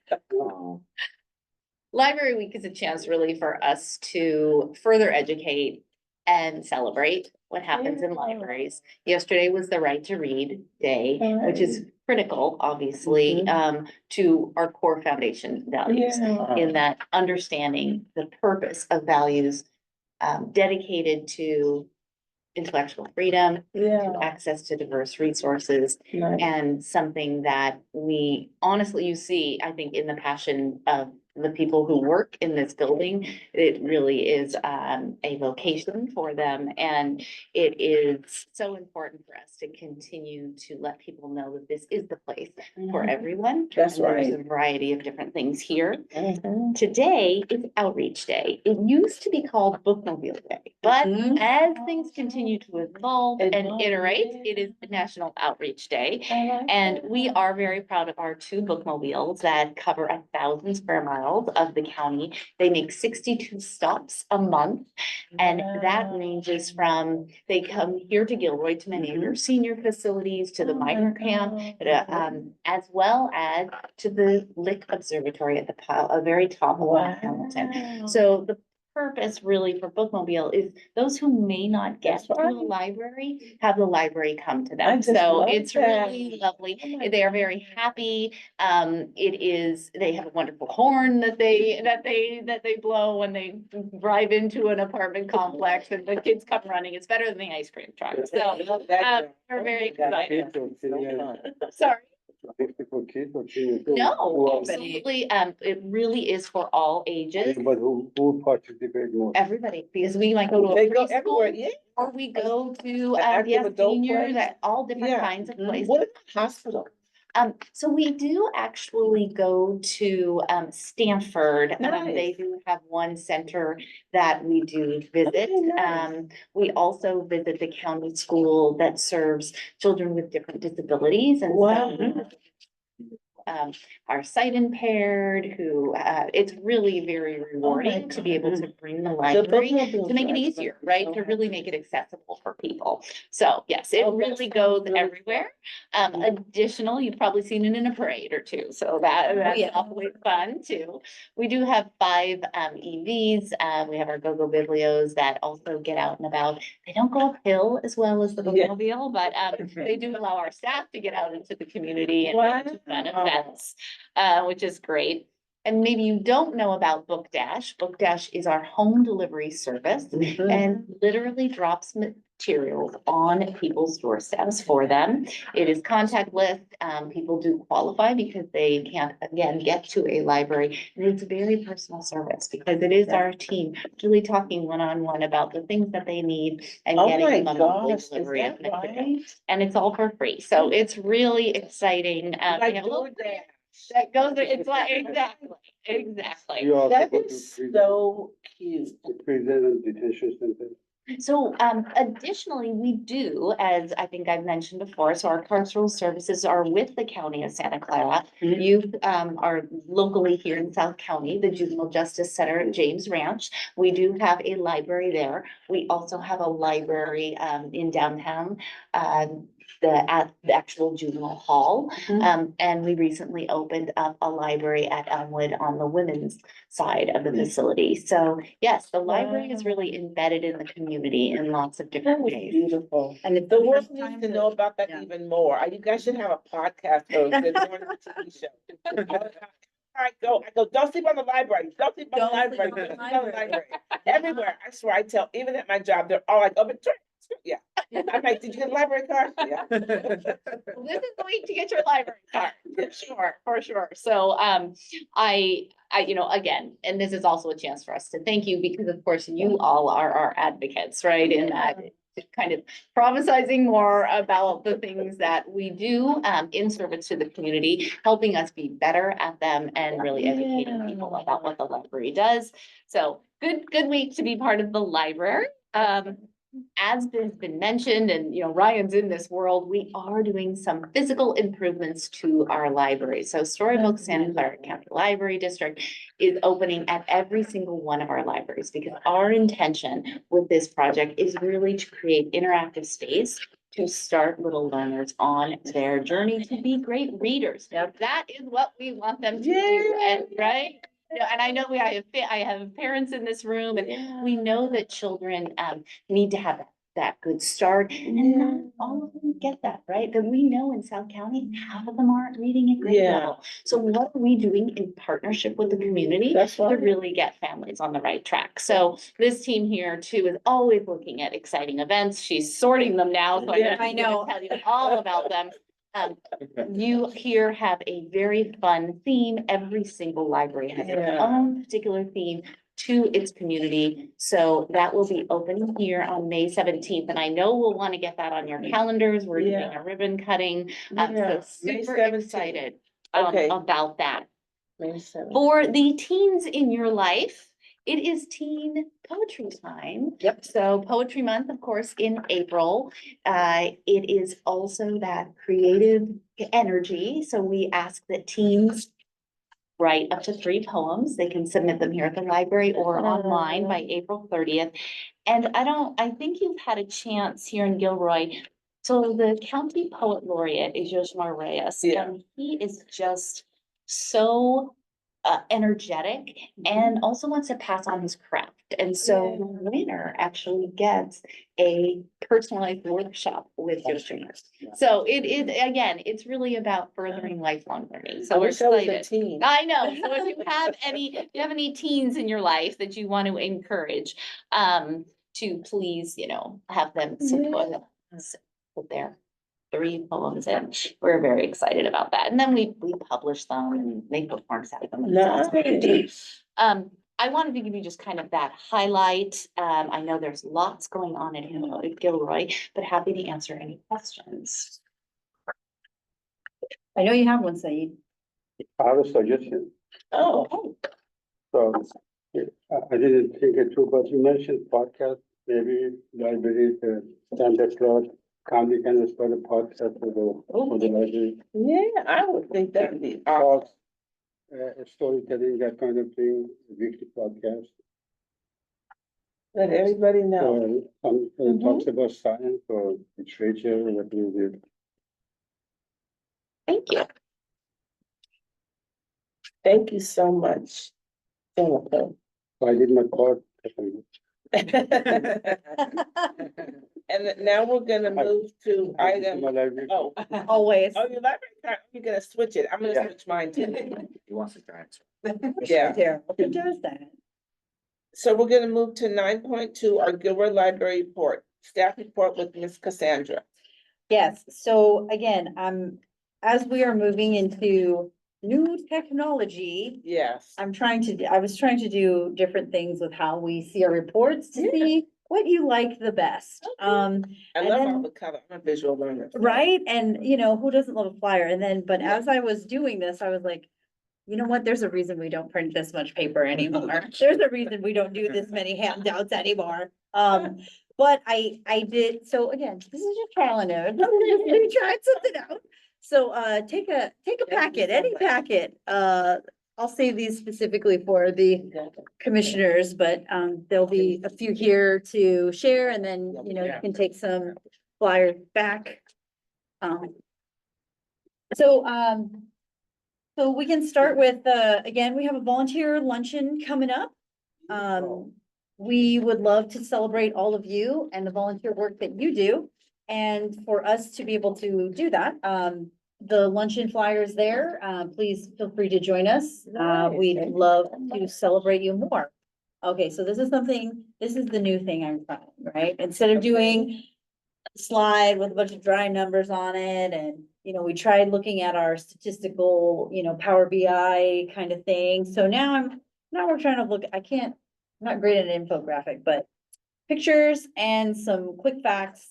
Library Week is a chance really for us to further educate and celebrate what happens in libraries. Yesterday was the Right to Read Day, which is critical, obviously, to our core foundation values. Yeah. In that understanding the purpose of values dedicated to intellectual freedom, Yeah. access to diverse resources, Nice. and something that we honestly, you see, I think, in the passion of the people who work in this building. It really is a vocation for them, and it is so important for us to continue to let people know that this is the place for everyone. That's And there's right. a variety of different things here. Mhm. Today is Outreach Day. It used to be called Bookmobile Day, but Mhm. as things continue to evolve and Evolve, iterate, yeah. it is National Outreach Day. I like And that. we are very proud of our 2 bookmobiles that cover 1,000 square miles of the county. They make 62 stops a month. And that Wow. ranges from, they come here to Gilroy to many of your senior facilities, to the Oh my migrant camp, God. as well as to the Lick Observatory at the very top of Wow. Hamilton. So the purpose really for Bookmobile is those who may not get That's to the right. library, have the library come to I them. just So love it's that. really lovely. Oh my They are very happy. They have a wonderful horn that they blow when they drive into an apartment complex and the kids come running. It's better than the ice cream truck. So I love that. we're very Oh my God. excited. Kids or seniors, Sorry. for kids or seniors? No, Who are- absolutely. It really is for all ages, But who participate more? everybody, because we might go to They a go everywhere, preschool yeah. or we go to, active adult seniors, place. at all different Yeah. kinds of Mhm. places. What about hospital? So we do actually go to Stanford. They Nice. do have one center that we do visit. Okay, nice. We also visit the county school that serves children with different disabilities and Wow. so are sight impaired who, it's really very rewarding to be able to bring the library to make it easier, right? To really make it accessible for people. So yes, it Oh, that really sounds goes really everywhere. Additional, you've probably seen it in a parade or two, so that's yeah. always fun too. We do have 5 EVs. We have our go-go biblios that also get out and about. They don't go uphill as well as the Yeah. bookmobile, but they do allow our staff to get out into the community and to fun Wow. events, which is great. And maybe you don't know about Book Dash. Book Dash is our home delivery service Mhm. and literally drops materials on people's doorsteps for them. It is contactless. People do qualify because they can't, again, get to a library. And it's very personal service because it is our team really talking one-on-one about the things that they need and Oh getting my them a monthly gosh, is delivery that of material. right? And it's all for free. So it's really exciting. We Like have a little DoorDash. that goes, it's like, exactly. You also That go to is prison, so cute. prison and detention center. So additionally, we do, as I think I've mentioned before, so our carceral services are with the County of Santa Clara. Mhm. You are locally here in South County, the Juvenile Justice Center at James Ranch. We do have a library there. We also have a library in downtown, at the actual juvenile hall. Mhm. And we recently opened up a library at Elmwood on the women's side of the facility. So yes, the library is really embedded in the community in lots of That different was ways. beautiful. And it's The the world first time needs to that- know about that yeah. even more. You guys should have a podcast host that's on the TV show. I go, don't sleep on the library, don't sleep on the Don't sleep library, on the don't sleep on the library. library. Everywhere, I swear, I tell, even at my job, they're all like, oh, but, yeah. I'm like, did you get a library card? Yeah. This is the week to get your library card, for sure. So, I, you know, again, and this is also a chance for us to thank you because of course you all are our advocates, right? In that kind of prophesizing more about the things that we do, in service to the community, helping us be better at them and really educating people about what the library does. So good week to be part of the library. As has been mentioned, and you know, Ryan's in this world, we are doing some physical improvements to our library. So Storybook Santa Clara County Library District is opening at every single one of our libraries because our intention with this project is really to create interactive space to start little learners on their journey to be great readers. That is what we want them to do, and right? Yeah, and I know I have parents in this room and we know that children need to have that good start. And not all of them get that, right? That we know in South County, half of them aren't reading at grade Yeah. level. So what are we doing in partnership with the community That's to right. really get families on the right track? So this team here too is always looking at exciting events. She's sorting them now, so Yeah. I know. Tell you all about them. You here have a very fun theme. Every single library has its Yeah. own particular theme to its community. So that will be opening here on May 17th. And I know we'll want to get that on your calendars. We're doing Yeah. a ribbon cutting. Yeah, So May super 17th. excited Okay. about that. May 7th. For the teens in your life, it is teen poetry time. Yep. So Poetry Month, of course, in April. It is also that creative energy. So we ask that teens write up to 3 poems. They can submit them here at the library or online by April 30th. And I think you've had a chance here in Gilroy. So the county poet laureate is Yoshimar Reyes. Yeah. And he is just so energetic and also wants to pass on his craft. And so the winner actually gets a personalized workshop with Yoshimar. So it is, again, it's really about furthering lifelong learning. I So we're wish I was a excited. teen. I know. So if you have any teens in your life that you want to encourage, to please, you know, have them put their 3 poems in. We're very excited about that. And then we publish them and make bookmarks out of them. Nice. I wanted to give you just kind of that highlight. I know there's lots going on in Gilroy, but happy to answer any questions. I know you have one, Saeed. I have a suggestion. Oh, So I didn't think it through, but you mentioned podcast, maybe library, Santa Claus County can start a podcast for the library. yeah, I would think that'd be awesome. Talks, storytelling, that kind of thing, weekly podcast. Let everybody know. Some talks about science or literature, what you did. Thank you. Thank you so much, Jennifer. So I did my part. And now we're gonna move to item, My library. oh, Always. oh, your library card, you're gonna switch it. I'm gonna Yeah. switch mine too. He wants to transfer. Yeah. Terrible. Who does that? So we're gonna move to 9.2, our Gilroy Library Report. staff report with Ms. Cassandra. Yes, so again, as we are moving into new technology, Yes. I was trying to do different things with how we see our reports to see what you like the best. I and love then- all the color. I'm a visual learner. Right? And who doesn't love a flyer? And then, but as I was doing this, I was like, you know what? There's a reason we don't print this much paper anymore. There's a reason we don't do this many handouts anymore. But I did, so again, this is just trial and error. We tried something out. So, take a packet, any packet. I'll save these specifically for the commissioners, but, there'll be a few here to share and then, you can take some flyers back. So we can start with, again, we have a volunteer luncheon coming up. We would love to celebrate all of you and the volunteer work that you do. And for us to be able to do that, the luncheon flyers there, please feel free to join us. We'd love to celebrate you more. Okay, so this is the new thing I'm trying, right? Instead of doing a slide with a bunch of dry numbers on it and, we tried looking at our statistical, Power BI kind of thing. So now we're trying to look, I'm not great at an infographic, but pictures and some quick facts.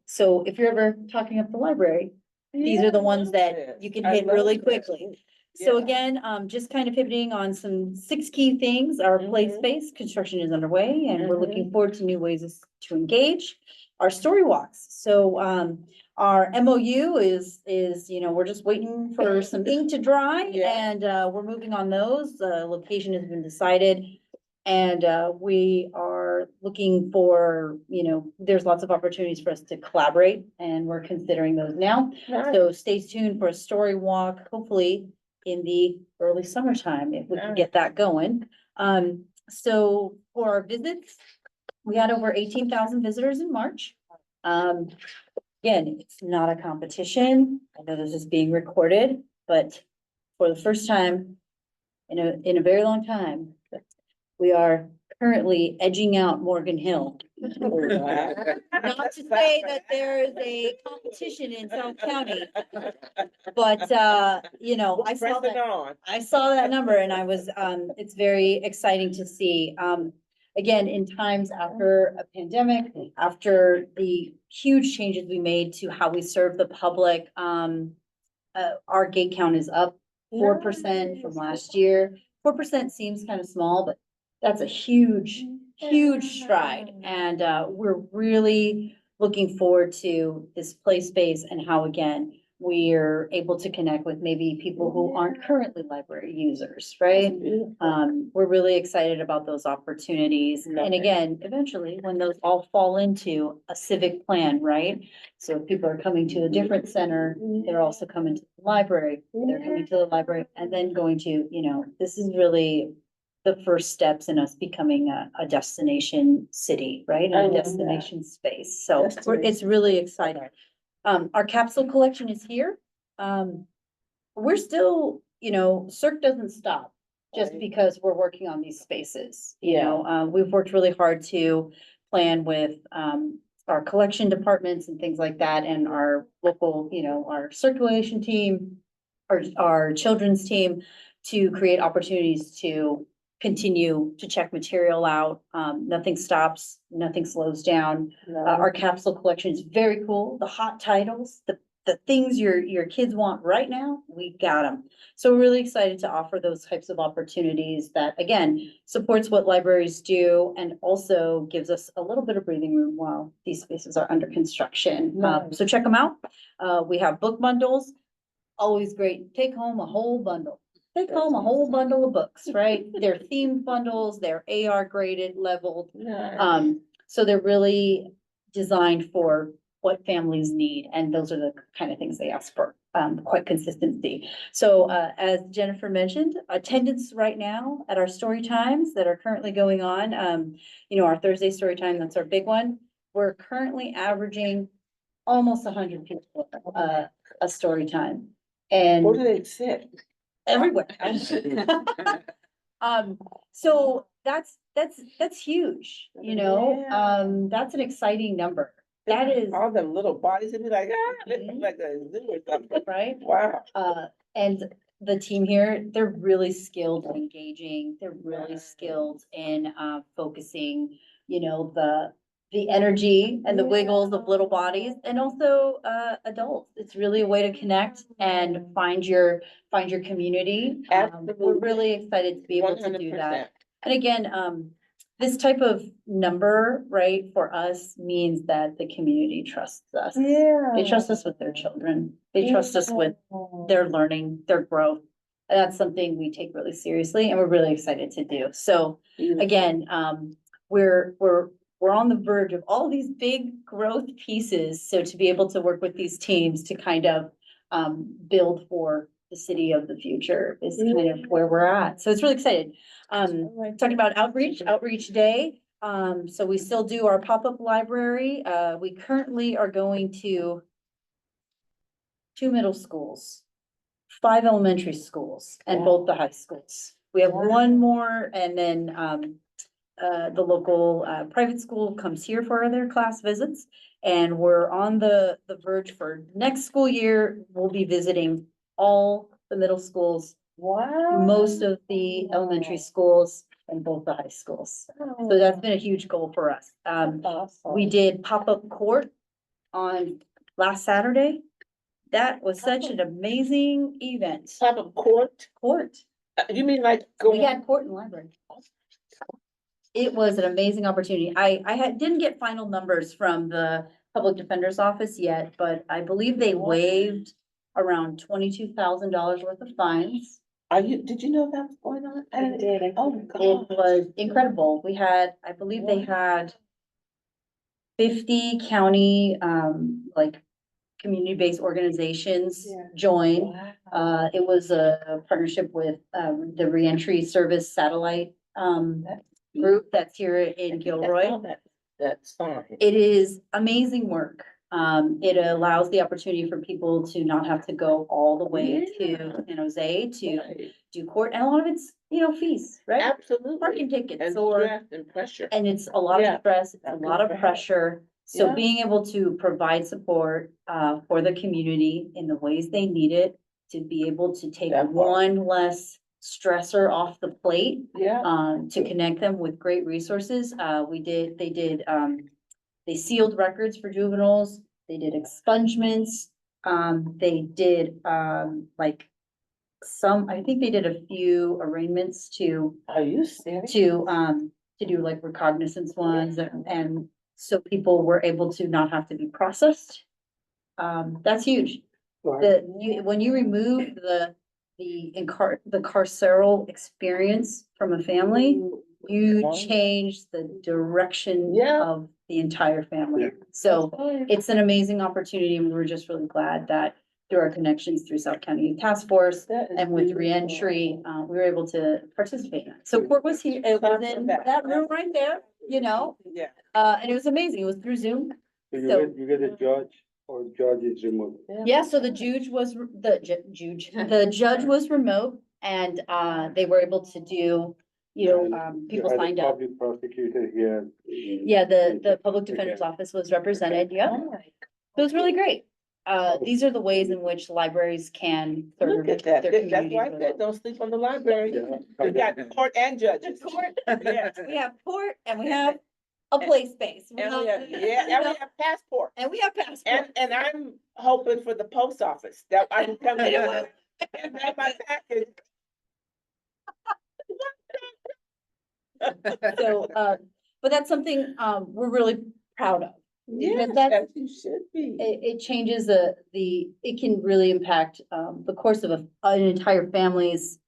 So if you're ever talking up the library, these are the ones that you can I hit love really that. quickly. So Yeah. again, just kind of pivoting on some 6 key things. Our play Mhm. space construction is underway and we're looking forward to new ways to engage. Our story walks. So, our MOU is, we're just waiting for some ink to dry Yeah. and, we're moving on those. The location has been decided. And, we are looking for, there's lots of opportunities for us to collaborate and we're considering those now. Nice. So stay tuned for a story walk, hopefully in the early summertime, if we can get that going. So for our visits, we had over 18,000 visitors in March. Again, it's not a competition. I know this is being recorded, but for the first time in a very long time, we are currently edging out Morgan Hill. Not to say that there is a competition in South County, but, I saw that number and I was, it's very exciting to see. Again, in times after a pandemic, after the huge changes we made to how we serve the public, our gate count is up 4% from last year. 4% seems kind of small, but that's a huge stride. And, we're really looking forward to this play space and how, again, we're able to connect with maybe people who aren't currently library users, right? We're really excited about those opportunities. And again, eventually, when those all fall into a civic plan, right? So if people are coming to a different center, they're also coming to the library, they're coming to the library and then going to, this is really the first steps in us becoming a destination city, right? I A love that. destination space. So Destination. it's really exciting. Our capsule collection is here. We're still, CERC doesn't stop just Right. because we're working on these spaces. We've worked really hard to plan with, our collection departments and things like that and our local, our circulation team, our children's team to create opportunities to continue to check material out. Nothing stops, nothing slows down. Our capsule collection is very cool. The hot titles, the things your kids want right now, we got them. So we're really excited to offer those types of opportunities that, again, supports what libraries do and also gives us a little bit of breathing room while these spaces are under construction. Nice. So check them out. We have book bundles, always great. Take home a whole bundle. Take home a whole bundle of books, right? They're themed bundles, they're AR graded, leveled. So they're really designed for what families need, and those are the kind of things they ask for, quite consistency. So, as Jennifer mentioned, attendance right now at our story times that are currently going on, our Thursday story time, that's our big one. We're currently averaging almost 100 people, a story time. Where And do they sit? everywhere. So that's huge, you know, Yeah. that's an exciting number. That is, All them little bodies, it'd be like, they look Mhm. like a zoo or something. right? Wow. And the team here, they're really skilled in engaging, they're really skilled in, focusing, you know, the energy and the wiggles of little bodies and also, adults. It's really a way to connect and find your community. We're Absolutely. really excited to be able to do 100%. that. And again, this type of number, right, for us means that the community trusts us. Yeah. They trust us with their children. They trust us with their learning, their growth. And that's something we take really seriously and we're really excited to do. So again, we're on the verge of all these big growth pieces. So to be able to work with these teams to kind of build for the city of the future is kind of where we're at. So it's really excited. Talking about outreach day. So we still do our pop-up library. We currently are going to 2 middle schools, 5 elementary schools, and both the high schools. We have one more, and then the local private school comes here for their class visits. And we're on the verge for next school year. We'll be visiting all the middle schools, Wow. most of the elementary schools, and both the high schools. So that's been a huge goal for us. We did pop-up court on last Saturday. That was such an amazing event. Type of court, Court. you mean like We going? had court and library. It was an amazing opportunity. I didn't get final numbers from the public defender's office yet, but I believe they waived around $22,000 worth of fines. Did you know that was going on? I did. Oh, It God. was incredible. We had, I believe they had 50 county, like, community-based organizations Yeah. join. Wow. It was a partnership with, the Reentry Service Satellite, group that's here in Gilroy. That's fine. It is amazing work. It allows the opportunity for people to not have to go all the way to San Jose to Right. do court, and a lot of it's, you know, fees, right? Absolutely. Parking tickets And or, stress and pressure. and it's a lot Yeah. of stress, it's a Not lot good of for health. pressure. So Yeah. being able to provide support, for the community in the ways they need it, to be able to take That part. one less stressor off the plate, Yeah. to connect them with great resources. They sealed records for juveniles, they did expungements, they did, I think they did a few arraignments Are you serious? to do like recognizance ones, and so people were able to not have to be processed. That's huge. When you remove the carceral experience from a family, you change the direction Yeah. of the entire family. Yeah. So it's an amazing opportunity, and we're just really glad that through our connections through South County Youth Task Force and with reentry, we were able to participate in that. So court was here, it was in that room right there, you know, Yeah. and it was amazing. It was through Zoom. So So- you get a judge or judge is removed. Yeah, so the judge was, the judge was remote, and, they were able to do, people You had a signed up. Public prosecutor here. Yeah, the public defender's office was represented, yeah. Oh, my It was really great. These are the ways in which libraries can serve Look at that. their That's communities. why I really said, well. don't sleep on the library. Yeah. We got court and judges. Court. Yes. We have court and we have a play space. And we have, yeah, and we have passport. And we have passport. And I'm hoping for the post office that I can come in and have my package. So, but that's something, we're really proud of. Yes, That's- as you should be. It changes it can really impact, the course of an entire family's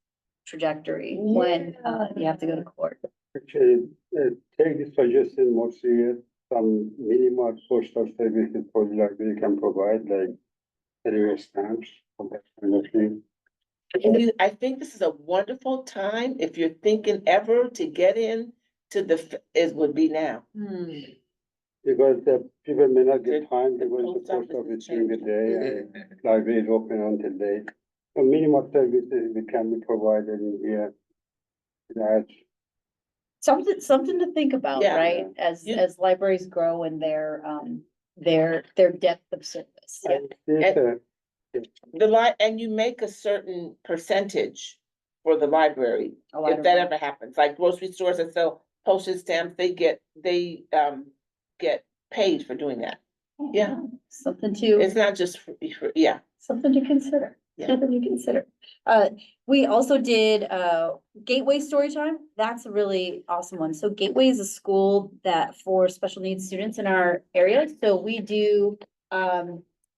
trajectory when, you have to go to court. Actually, take this suggestion more serious. Some minimal postal services for the library can provide, like anyway stamps or that kind of thing. I think this is a wonderful time, if you're thinking ever to get in to it would be now. Because the people may not The- get time to the go to post the post office office is during the changing. day, and library is open until late. So minimal services we can be provided in here. That's, Something to think about, Yeah. right? You- As libraries grow in their depth of service. Yeah. there's and you make a certain percentage for the library, A lot if of that them. ever happens, like grocery stores that sell postage stamps, they get paid for doing that. Yeah. Something to. It's not just yeah. Something to consider, Yeah. something to consider. We also did, Gateway Storytime. That's a really awesome one. So Gateway is a school that for special needs students in our area. So we do,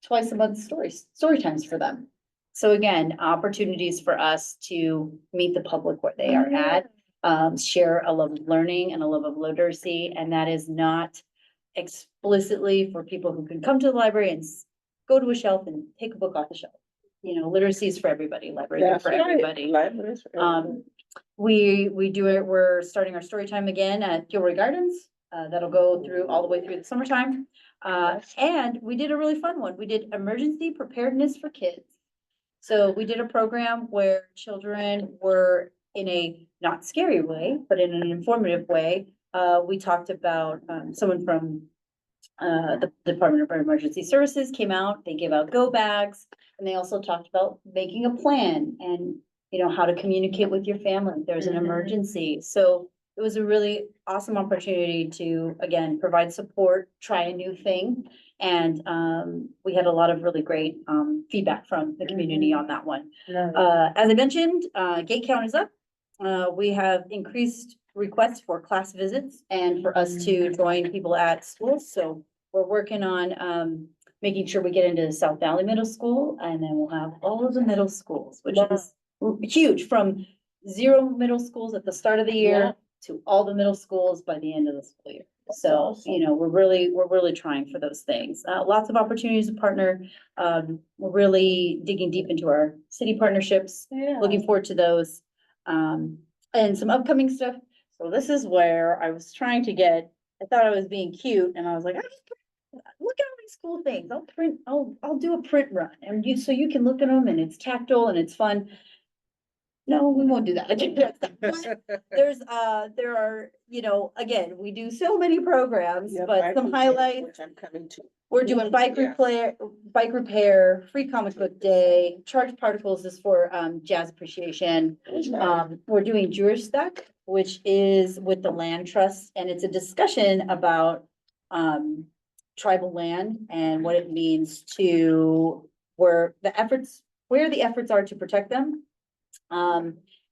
twice a month story times for them. So again, opportunities for us to meet the public where they are at, share a love of learning and a love of literacy. And that is not explicitly for people who can come to the library and go to a shelf and take a book off the shelf. You know, literacy is for everybody, libraries are That's for right. everybody. Libraries for everybody. We do it, we're starting our story time again at Gilroy Gardens. That'll go through all the way through the summertime. And we did a really fun one. We did emergency preparedness for kids. So we did a program where children were in a not scary way, but in an informative way. We talked about, someone from the Department of Emergency Services came out, they gave out go bags, and they also talked about making a plan and, you know, how to communicate with your family if there's an Mhm. emergency. So it was a really awesome opportunity to, again, provide support, try a new thing. And, we had a lot of really great, feedback from the community on that one. As I mentioned, gate count is up. We have increased requests for class visits and for us to join people at schools. So we're working on, making sure we get into South Valley Middle School, and then we'll have all of the middle schools, which is huge, from 0 middle schools at the start of the Yeah. year to all the middle schools by the end of the school year. So, awesome. you know, we're really trying for those things. Lots of opportunities to partner. We're really digging deep into our city partnerships, looking forward to those. And some upcoming stuff. So this is where I was trying to get, I thought I was being cute, and I was like, look at all these cool things. I'll do a print run, and so you can look at them, and it's tactile and it's fun. No, we won't do that. There are, you know, again, we do so many programs, Yeah, but bike some repair, highlights. Which I'm coming to. We're doing bike repair, free comic book day, Charged Particles is for, jazz appreciation. We're doing Jewish Stuck, which is with the land trust, and it's a discussion about, tribal land and what it means to, where the efforts are to protect them.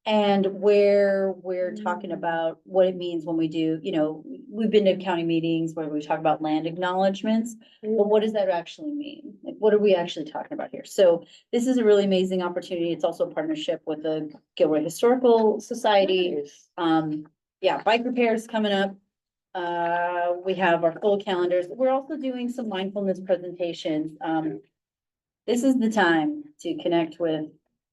And where we're talking about what it means when we do, you know, we've been to county meetings where we talk about land acknowledgements. But what does that actually mean? Like, what are we actually talking about here? So this is a really amazing opportunity. It's also a partnership with the Gilroy Historical Society. Yeah, bike repairs coming up. We have our full calendars. We're also doing some mindfulness presentations. This is the time to connect with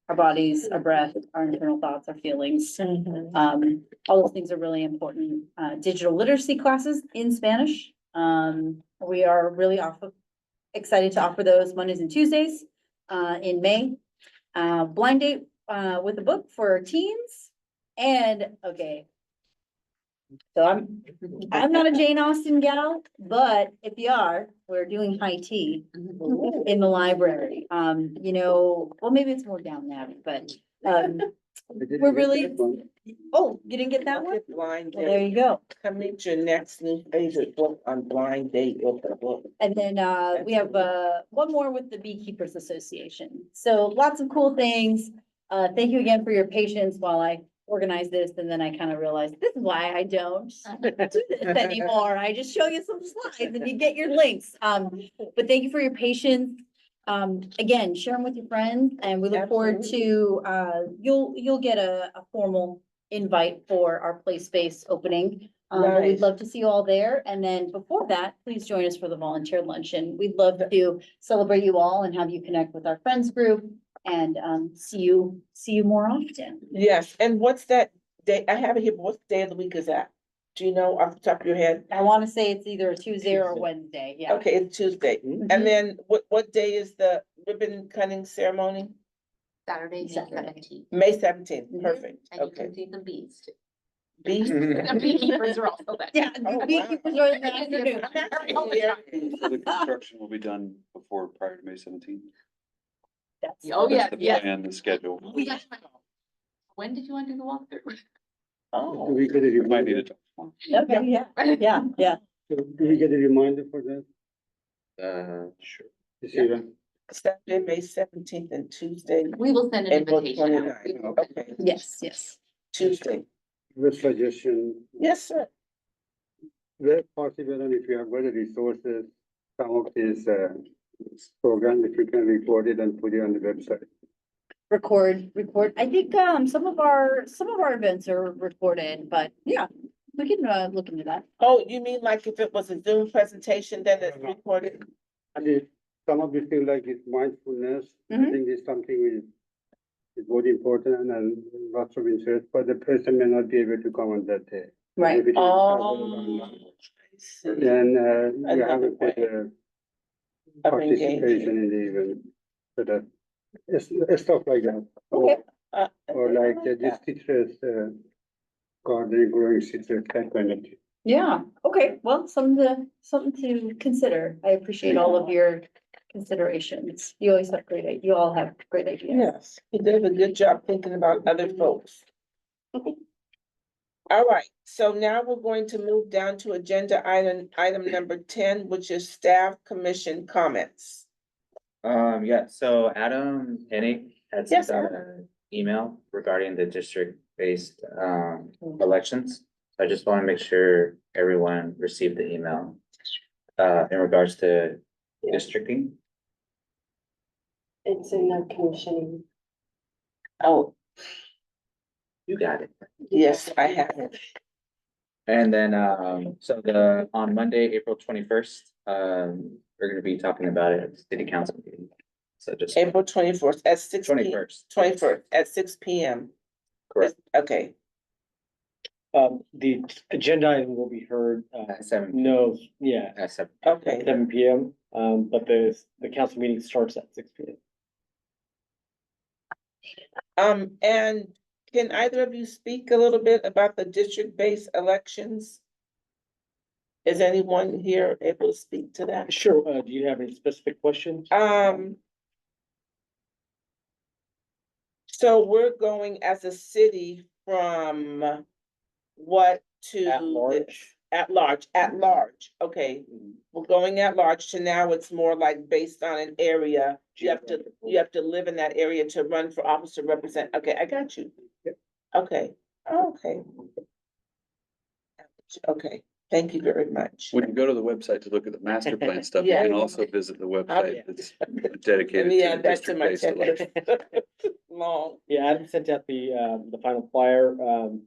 our bodies, our breath, our internal thoughts, our feelings. All those things are really important. Digital literacy classes in Spanish. We are really excited to offer those Mondays and Tuesdays, in May. Blind date, with a book for teens. And, okay. So I'm not a Jane Austen gal, but if you are, we're doing high tea in the library. You know, well, maybe it's more down there, but, we're really, oh, you didn't get that one? Blind Well, there date, you go. come meet your next new favorite book on blind date with the book. And then, we have, one more with the Beekeepers Association. So lots of cool things. Thank you again for your patience while I organize this, and then I kind of realized this is why I don't do this anymore. I just show you some slides and you get your links. But thank you for your patience. Again, share them with your friends, and we look forward to, you'll get a formal invite for our play space opening. But we'd Nice. love to see you all there. And then before that, please join us for the volunteer luncheon. We'd love to celebrate you all and have you connect with our friends group and, see you more often. Yes, and what's that day? I have it here, but what day of the week is that? Do you know off the top of your head? I want to say it's either a Tuesday or a Tuesday. Wednesday, yeah. Okay, it's Tuesday. Mhm. And then what day is the ribbon cutting ceremony? Saturday, May Saturday. 17th. May 17th, Mhm. perfect, And you okay. can see the bees too. Bees? The beekeepers are also there. Yeah. Oh, wow. beekeepers are in the afternoon. So the construction will be done before, prior to May 17th. That's- Oh, yeah, That's the yes. plan, the schedule. When did you want to do the walkthrough? Do Oh, we get a We might need reminder? to talk more. Okay, yeah, yeah. Do we get a reminder for that? Sure. You see that? Saturday, May 17th and Tuesday, We will send an April invitation out. 29th, okay, Yes, yes. Tuesday. With suggestion, Yes, sir. where possible, and if you have better resources, some of these, programs, if you can record it and put it on the website. Record. I think, some of our events are recorded, but yeah, we can, look into that. Oh, you mean like if it was a Zoom presentation, then it's recorded? And if some of you feel like it's mindfulness, I Mhm. think it's something is very important and lots of interest, but the person may not be able to come on that day. Right. If it is Oh. available, then, you have Another a better Of participation in the event. So that, it's stuff like that. Okay. Or like this citrus, garden growing citrus, that kind of thing. Yeah, okay, well, something to consider. I appreciate all of your considerations. You always have you all have great ideas. Yes, he did a good job thinking about other folks. All right, so now we're going to move down to agenda item number 10, which is staff commission comments. Yeah, so Adam Hennig had Yes, sent out an email regarding the district-based, elections. So I just want to make sure everyone received the email, in regards to districting. It's in the commissioning. Oh, You got it. yes, I have it. And then, so on Monday, April 21st, we're gonna be talking about it at the city council meeting. So just April 24th at 6 p.m. 21st. 21st at 6 p.m. Correct. Okay, The agenda item will be heard, At 7. at 7. okay. 7 p.m. But the council meeting starts at 6 p.m. And can either of you speak a little bit about the district-based elections? Is anyone here able to speak to that? Sure, do you have any specific questions? So we're going as a city from what to? At large? At large, okay. We're going at large to now it's more like based on an area. You have to live in that area to run for office to represent. Okay, I got you. Okay, okay. Okay, thank you very much. When you go to the website to look at the master plan stuff, you Yeah. can also visit the website that's dedicated Let me to add that to my district-based checklist. elections. Long. Yeah, Adam sent out the final flyer.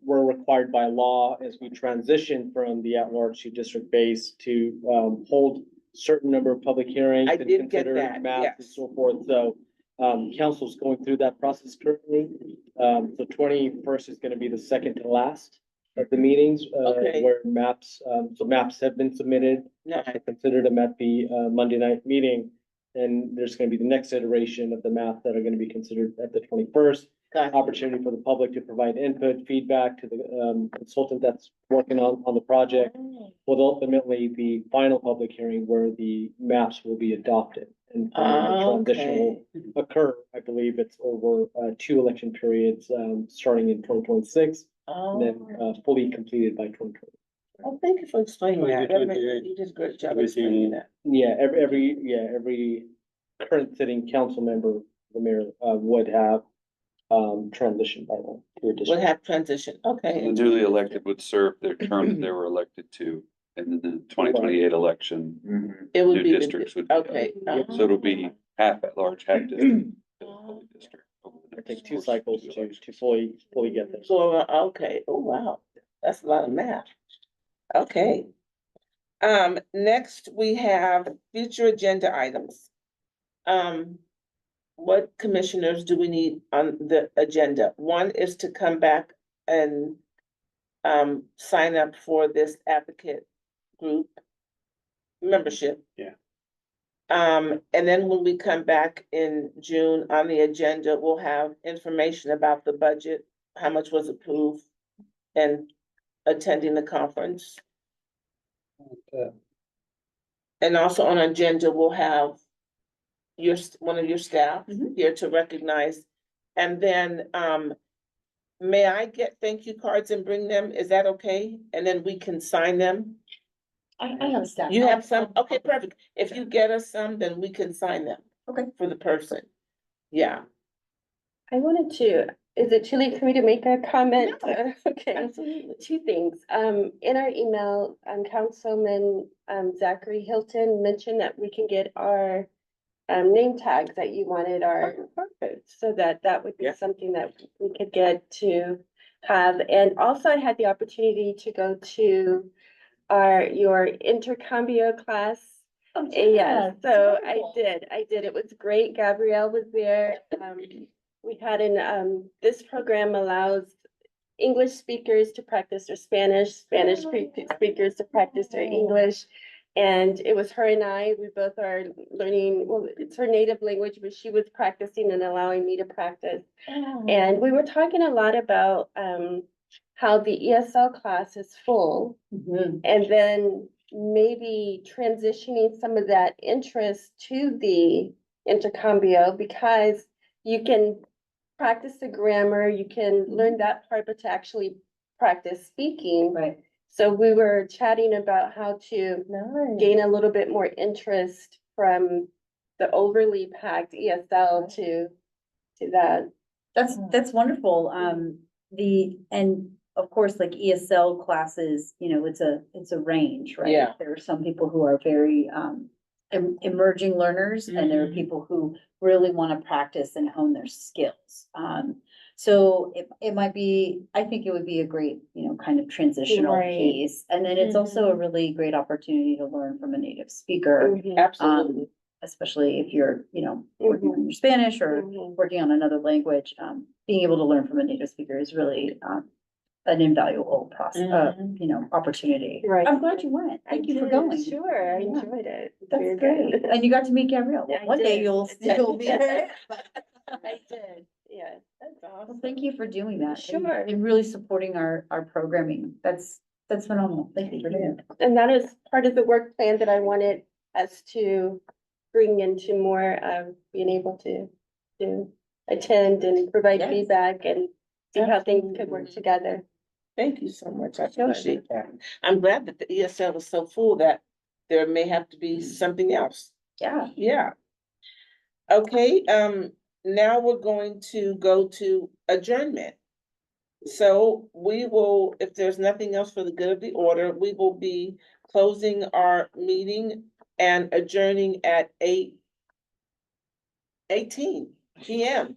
We're required by law as we transition from the at-large to district-based to, hold certain number of public hearings. I and did get consider that, maps and yes. so forth. So, council's going through that process currently. The 21st is gonna be the second to last of the meetings, Okay. where maps, so maps have been submitted. No, I considered them at the Monday night meeting. And there's gonna be the next iteration of the map that are gonna be considered at the 21st. got it. Opportunity for the public to provide input, feedback to the consultant that's working on the project. With ultimately the final public hearing where the maps will be adopted. And the transition will occur, I believe it's over 2 election periods, starting in 2026. And then fully completed by 2020. Oh, thank you for explaining that. That made- 2028. You did a great job explaining that. Yeah, every current sitting council member, the mayor, would have transition by then to a We'll district. have transition, okay. The newly elected would serve their term that they were elected to, and then the 2028 election, Mhm. It would new be, districts would be okay. so it'll be half at large, half district. fully district over the It next takes 2 course of cycles 2 to elections. fully get there. So, okay, oh, wow, that's a lot of math. Okay. Next, we have future agenda items. What commissioners do we need on the agenda? One is to come back and sign up for this advocate group membership. Yeah. And then when we come back in June on the agenda, we'll have information about the budget, how much was approved, and attending the conference. Uh, And also on agenda, we'll have one of your staff Mhm. here to recognize. And then, may I get thank you cards and bring them? Is that okay? And then we can sign them? I have staff. You have some? Okay, perfect. If you get us some, then we can sign them. Okay. For the person. Yeah, I wanted to, is it too late for me to make a comment? No. Okay. absolutely. Two things. In our email, Councilman, Zachary Hilton mentioned that we can get our name tags that you wanted our, Perfect. so that would be Yeah. something that we could get to have. And also I had the opportunity to go to your intercambio class. Yes, so I did. It was great. Gabrielle was there. We had this program allows English speakers to practice their Spanish, speakers to practice their English. And it was her and I, we both are learning, well, it's her native language, but she was practicing and allowing me to practice. And we were talking a lot about how the ESL class is full. Mhm. And then maybe transitioning some of that interest to the intercambio, because you can practice the grammar, you can learn that part, but to actually practice speaking. Right. So we were chatting about how to gain a little bit more interest from the overly packed ESL to that. That's wonderful. And of course, like ESL classes, it's a range, right? Yeah. There are some people who are very, emerging learners, and there are Mhm. people who really want to practice and hone their skills. So it might be, I think it would be a great, kind of transitional Right. piece. And then it's also a really great opportunity to learn from a native speaker. Absolutely. Especially if you're, working on your Spanish or working on another language, being able to learn from a native speaker is really, an invaluable opportunity. Right. I'm glad you went. Thank you for going. Sure, I Yeah. enjoyed it. That's Very great. good. And you got to meet Gabrielle. I One day did. you'll be there. I did, yeah. That's Well, awesome. thank you for doing that. and- Sure. And really supporting our programming. That's phenomenal. Thank you for doing it. And that is part of the work plan that I wanted us to bring into more of being able to attend and provide Yes. feedback and see how things could work together. Thank you so much. I appreciate that. I'm glad that the ESL is so full that there may have to be something else. Yeah. Yeah. Okay, now we're going to go to adjournment. So we will, if there's nothing else for the good of the order, we will be closing our meeting and adjourning at 8:18 PM.